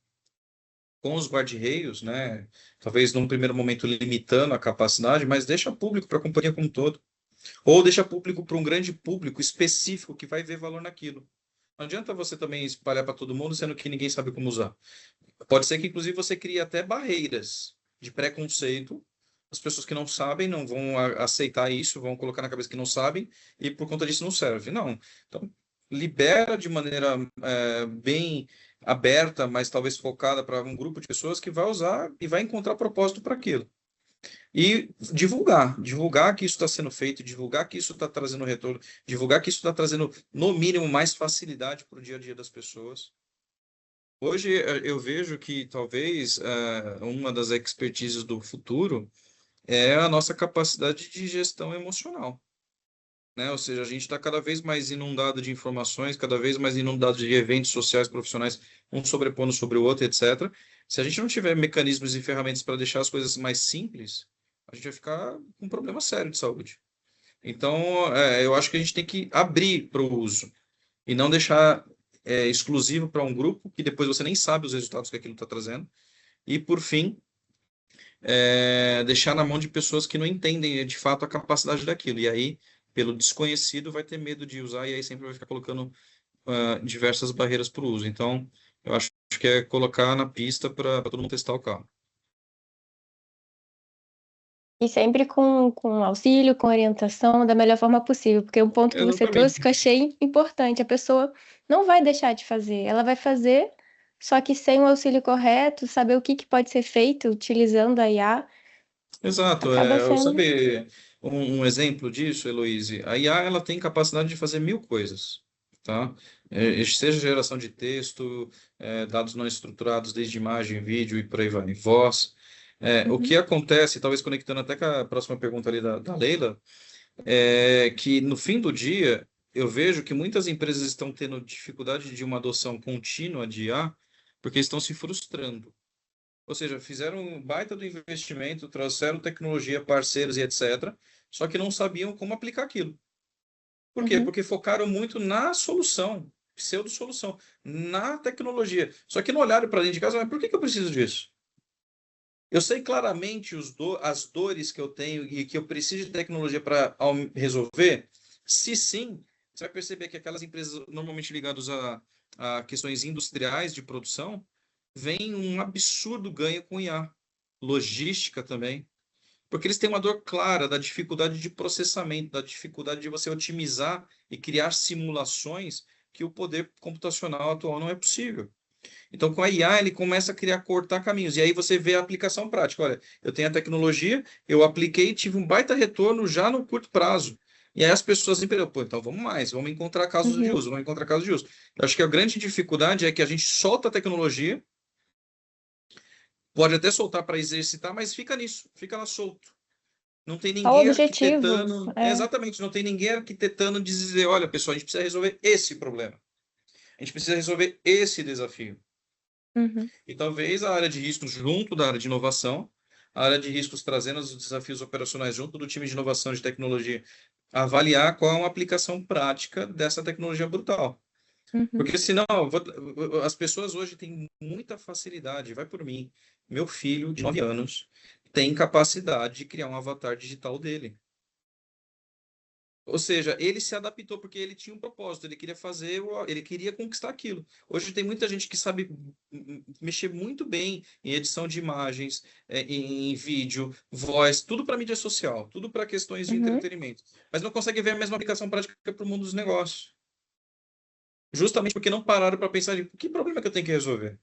B: com os guarda-reios, né? Talvez num primeiro momento limitando a capacidade, mas deixa público para a companhia como um todo. Ou deixa público para um grande público específico que vai ver valor naquilo. Não adianta você também espalhar para todo mundo, sendo que ninguém sabe como usar. Pode ser que, inclusive, você crie até barreiras de preconceito. As pessoas que não sabem não vão aceitar isso, vão colocar na cabeça que não sabem e por conta disso não serve. Não. Então, libera de maneira bem aberta, mas talvez focada para um grupo de pessoas que vai usar e vai encontrar propósito para aquilo. E divulgar que isso está sendo feito, divulgar que isso está trazendo retorno, divulgar que isso está trazendo, no mínimo, mais facilidade para o dia a dia das pessoas. Hoje eu vejo que talvez uma das expertises do futuro é a nossa capacidade de gestão emocional, né? Ou seja, a gente está cada vez mais inundado de informações, cada vez mais inundado de eventos sociais profissionais, um sobrepondo sobre o outro, etc. Se a gente não tiver mecanismos e ferramentas para deixar as coisas mais simples, a gente vai ficar com um problema sério de saúde. Então, eu acho que a gente tem que abrir para o uso e não deixar exclusivo para um grupo que depois você nem sabe os resultados que aquilo está trazendo E, por fim, deixar na mão de pessoas que não entendem de fato a capacidade daquilo. E aí, pelo desconhecido, vai ter medo de usar e aí sempre vai ficar colocando diversas barreiras para o uso. Então, eu acho que é colocar na pista para todo mundo testar o carro.
A: E sempre com auxílio, com orientação, da melhor forma possível, porque um ponto que você trouxe que eu
B: Exatamente.
A: achei importante, a pessoa não vai deixar de fazer, ela vai fazer, só que sem o auxílio correto, saber o que pode ser feito utilizando a IA,
B: Exato.
A: acaba sendo.
B: Sabe um exemplo disso, Heloíse? A IA ela tem capacidade de fazer mil coisas, tá? Seja geração de texto, dados não estruturados, desde imagem, vídeo e por aí vai, voz. O
A: Uhum,
B: que acontece, talvez conectando até com a próxima pergunta ali da Leila, é que no fim do dia eu vejo que muitas empresas estão tendo dificuldade de uma adoção contínua de IA porque estão se frustrando. Ou seja, fizeram um baita do investimento, trouxeram tecnologia, parceiros e etc., só que não sabiam como aplicar aquilo. Por quê?
A: uhum,
B: Porque focaram muito na solução, pseudo-solução, na tecnologia. Só que não olharam para dentro de casa, mas por que eu preciso disso? Eu sei claramente as dores que eu tenho e que eu preciso de tecnologia para resolver? Se sim, você vai perceber que aquelas empresas normalmente ligadas a questões industriais de produção, vem um absurdo ganho com IA. Logística também. Porque eles têm uma dor clara da dificuldade de processamento, da dificuldade de você otimizar e criar simulações que o poder computacional atual não é possível. Então, com a IA, ele começa a criar, cortar caminhos. E aí você vê a aplicação prática. Olha, eu tenho a tecnologia, eu apliquei, tive um baita retorno já no curto prazo. E aí as pessoas sempre, pô, então vamos mais, vamos encontrar casos de
A: uhum.
B: uso, vamos encontrar casos de uso. Eu acho que a grande dificuldade é que a gente solta a tecnologia, pode até soltar para exercitar, mas fica nisso, fica lá solto. Não tem
A: Qual o
B: ninguém
A: objetivo?
B: arquitetando,
A: É.
B: exatamente, não tem ninguém arquitetando de dizer, olha, pessoal, a gente precisa resolver esse problema. A gente precisa resolver esse desafio.
A: Uhum,
B: E talvez a área de riscos junto da área de inovação, a área de riscos trazendo os desafios operacionais junto do time de inovação de tecnologia, avaliar qual é uma aplicação prática dessa tecnologia brutal.
A: uhum.
B: Porque senão, as pessoas hoje têm muita facilidade, vai por mim. Meu filho, de 9 anos, tem capacidade de criar um avatar digital dele. Ou seja, ele se adaptou porque ele tinha um propósito, ele queria fazer, ele queria conquistar aquilo. Hoje tem muita gente que sabe mexer muito bem em edição de imagens, em vídeo, voz, tudo para mídia social, tudo para questões de
A: Uhum.
B: entretenimento, mas não consegue ver a mesma aplicação prática para o mundo dos negócios. Justamente porque não pararam para pensar em que problema que eu tenho que resolver.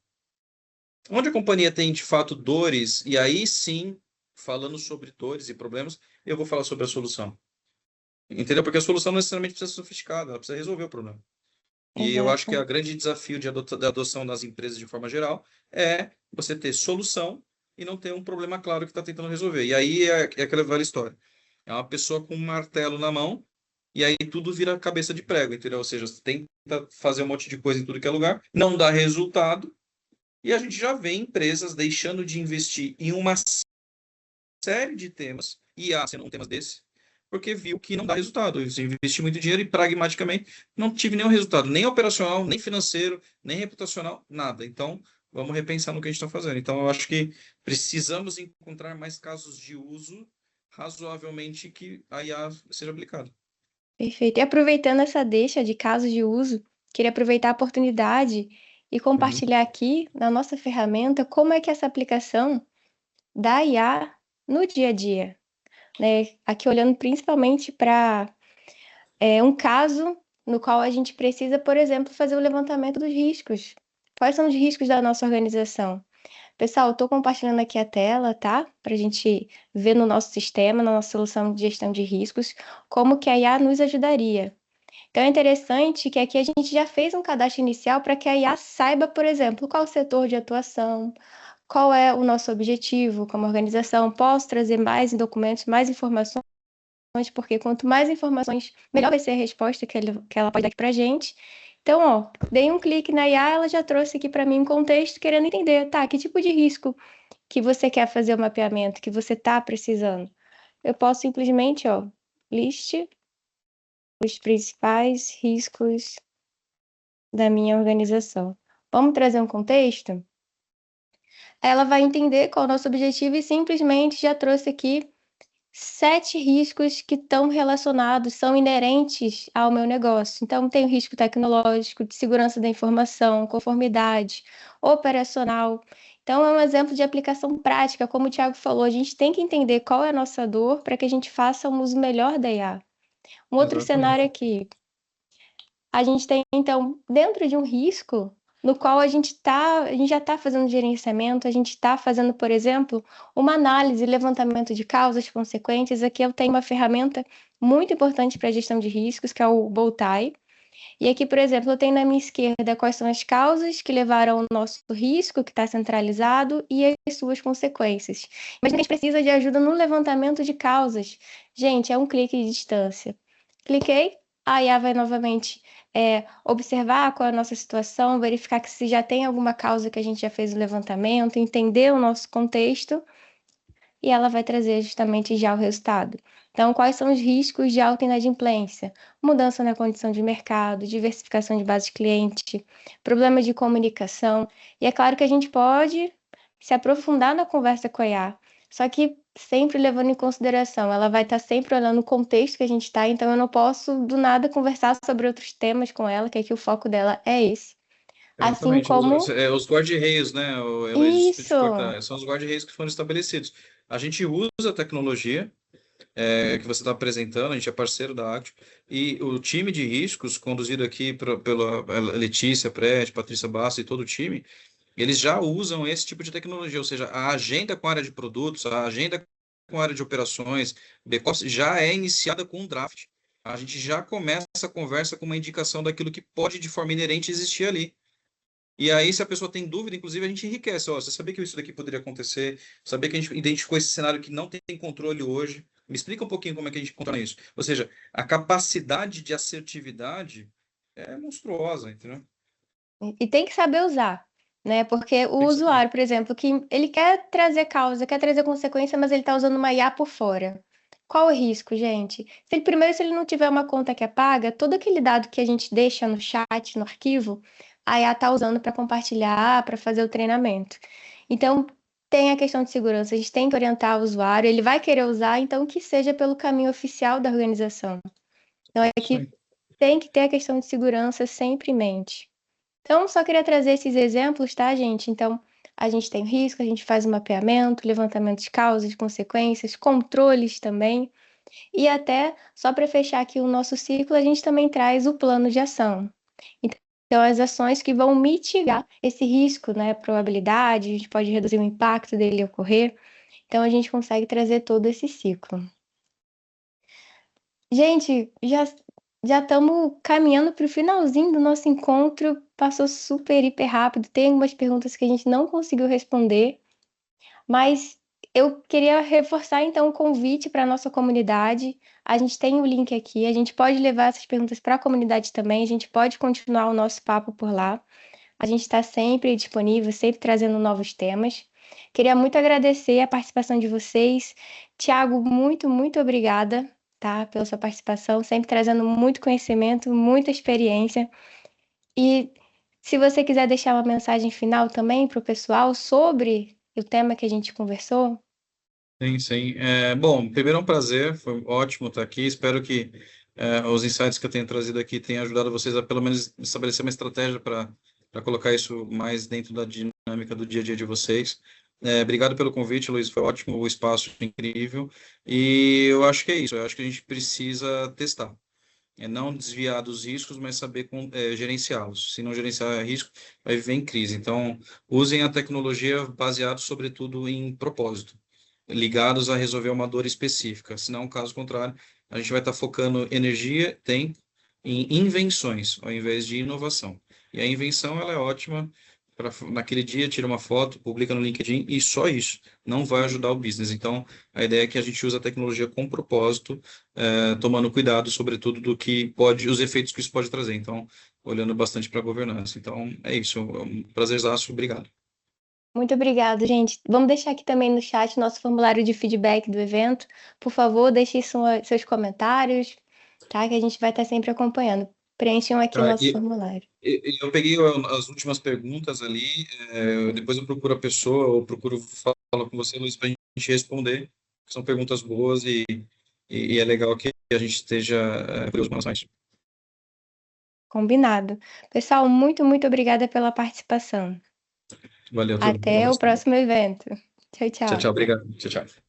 B: Onde a companhia tem de fato dores, e aí sim, falando sobre dores e problemas, eu vou falar sobre a solução. Entendeu? Porque a solução não necessariamente precisa ser sofisticada, ela precisa resolver o problema. E eu acho que o
A: Exato.
B: grande desafio da adoção das empresas de forma geral é você ter solução e não ter um problema claro que está tentando resolver. E aí é aquela velha história. É uma pessoa com um martelo na mão e aí tudo vira cabeça de prego, entendeu? Ou seja, você tenta fazer um monte de coisa em tudo que é lugar, não dá resultado, e a gente já vê empresas deixando de investir em uma série de temas, e IA sendo um tema desse, porque viu que não dá resultado. Eu investi muito dinheiro e pragmaticamente não tive nenhum resultado, nem operacional, nem financeiro, nem reputacional, nada. Então, vamos repensar no que a gente está fazendo. Então, eu acho que precisamos encontrar mais casos de uso razoavelmente que a IA seja aplicada.
A: Perfeito. E aproveitando essa deixa de casos de uso, queria aproveitar a oportunidade e
B: Uhum.
A: compartilhar aqui na nossa ferramenta como é que essa aplicação da IA no dia a dia, né? Aqui olhando principalmente para um caso no qual a gente precisa, por exemplo, fazer o levantamento dos riscos. Quais são os riscos da nossa organização? Pessoal, eu estou compartilhando aqui a tela, tá? Para a gente ver no nosso sistema, na nossa solução de gestão de riscos, como que a IA nos ajudaria. Então é interessante que aqui a gente já fez um cadastro inicial para que a IA saiba, por exemplo, qual o setor de atuação, qual é o nosso objetivo como organização. Posso trazer mais documentos, mais informações, porque quanto mais informações, melhor vai ser a resposta que ela pode dar aqui para a gente. Então, ó, dei um clique na IA, ela já trouxe aqui para mim um contexto querendo entender, tá, que tipo de risco que você quer fazer o mapeamento, que você está precisando. Eu posso simplesmente, ó, liste os principais riscos da minha organização. Vamos trazer um contexto? Ela vai entender qual é o nosso objetivo e simplesmente já trouxe aqui 7 riscos que estão relacionados, são inerentes ao meu negócio. Então, tem o risco tecnológico, de segurança da informação, conformidade, operacional. Então, é um exemplo de aplicação prática, como o Thiago falou, a gente tem que entender qual é a nossa dor para que a gente faça um uso melhor da IA. Um outro cenário
B: Exatamente.
A: aqui, a gente tem, então, dentro de um risco, no qual a gente já está fazendo gerenciamento, a gente está fazendo, por exemplo, uma análise, levantamento de causas, consequências. Aqui eu tenho uma ferramenta muito importante para a gestão de riscos, que é o Bowtie. E aqui, por exemplo, eu tenho na minha esquerda quais são as causas que levaram ao nosso risco, que está centralizado, e as suas consequências. Mas a gente precisa de ajuda no levantamento de causas. Gente, é um clique de distância. Cliquei, a IA vai novamente observar qual é a nossa situação, verificar que se já tem alguma causa que a gente já fez o levantamento, entender o nosso contexto, e ela vai trazer justamente já o resultado. Então, quais são os riscos de alta inadimplência? Mudança na condição de mercado, diversificação de base de cliente, problemas de comunicação. E é claro que a gente pode se aprofundar na conversa com a IA, só que sempre levando em consideração, ela vai estar sempre olhando o contexto que a gente está, então eu não posso do nada conversar sobre outros temas com ela, que aqui o foco dela é esse. Assim
B: Exatamente.
A: como
B: Os guarda-reios, né, Heloísa, desculpa te
A: isso,
B: cortar, são os guarda-reios que foram estabelecidos. A gente usa a tecnologia que você está apresentando, a gente é parceiro da Actio, e o time de riscos, conduzido aqui pela Letícia Prete, Patrícia Bassa e todo o time, eles já usam esse tipo de tecnologia, ou seja, a agenda com a área de produtos, a agenda com a área de operações, back-office, já é iniciada com um draft. A gente já começa a conversa com uma indicação daquilo que pode, de forma inerente, existir ali. E aí, se a pessoa tem dúvida, inclusive, a gente enriquece. Ó, você sabia que isso daqui poderia acontecer? Sabia que a gente identificou esse cenário que não tem controle hoje? Me explica um pouquinho como é que a gente controla isso. Ou seja, a capacidade de assertividade é monstruosa, entendeu?
A: e tem que saber usar, né? Porque o
B: Tem que saber.
A: usuário, por exemplo, que ele quer trazer causa, quer trazer consequência, mas ele está usando uma IA por fora. Qual o risco, gente? Se ele não tiver uma conta que é paga, todo aquele dado que a gente deixa no chat, no arquivo, a IA está usando para compartilhar, para fazer o treinamento. Então, tem a questão de segurança, a gente tem que orientar o usuário, ele vai querer usar, então que seja pelo caminho oficial da organização. Então, é
B: Isso
A: que
B: aí.
A: tem que ter a questão de segurança sempre em mente. Então, só queria trazer esses exemplos, tá, gente? Então, a gente tem risco, a gente faz o mapeamento, levantamento de causas, consequências, controles também. E até, só para fechar aqui o nosso ciclo, a gente também traz o plano de ação. Então, as ações que vão mitigar esse risco, né? Probabilidade, a gente pode reduzir o impacto dele ocorrer. Então, a gente consegue trazer todo esse ciclo. Gente, já estamos caminhando para o finalzinho do nosso encontro. Passou super, hiper rápido. Tem algumas perguntas que a gente não conseguiu responder, mas eu queria reforçar então o convite para a nossa comunidade. A gente tem o link aqui, a gente pode levar essas perguntas para a comunidade também, a gente pode continuar o nosso papo por lá. A gente está sempre disponível, sempre trazendo novos temas. Queria muito agradecer a participação de vocês. Tiago, muito, muito obrigada, tá, pela sua participação, sempre trazendo muito conhecimento, muita experiência. E se você quiser deixar uma mensagem final também para o pessoal sobre o tema que a gente conversou.
B: Sim, sim. Bom, primeiro é um prazer, foi ótimo estar aqui. Espero que os insights que eu tenho trazido aqui tenham ajudado vocês a pelo menos estabelecer uma estratégia para colocar isso mais dentro da dinâmica do dia a dia de vocês. Obrigado pelo convite, Luiz, foi ótimo, o espaço incrível. E eu acho que é isso, eu acho que a gente precisa testar. Não desviar dos riscos, mas saber gerenciá-los. Se não gerenciar risco, vai viver em crise. Então, usem a tecnologia baseado, sobretudo, em propósito, ligados a resolver uma dor específica. Senão, caso contrário, a gente vai estar focando energia, tempo em invenções, ao invés de inovação. E a invenção, ela é ótima para naquele dia, tira uma foto, publica no LinkedIn e só isso. Não vai ajudar o business. Então, a ideia é que a gente use a tecnologia com propósito, tomando cuidado, sobretudo, do que pode, os efeitos que isso pode trazer. Então, olhando bastante para a governança. Então, é isso. É um prazerzaço. Obrigado.
A: Muito obrigada, gente. Vamos deixar aqui também no chat nosso formulário de feedback do evento. Por favor, deixe seus comentários, tá? Que a gente vai estar sempre acompanhando. preencham aqui o
B: Tá,
A: nosso formulário.
B: eu peguei as últimas perguntas ali, depois eu procuro a pessoa ou procuro falar com você, Luiz, para a gente responder. São perguntas boas e é legal que a gente esteja curioso com relação a isso.
A: Combinado. Pessoal, muito, muito obrigada pela participação.
B: Valeu, tudo. Bom
A: Até o
B: resto.
A: próximo evento. Tchau,
B: Tchau,
A: tchau.
B: tchau. Obrigado. Tchau, tchau.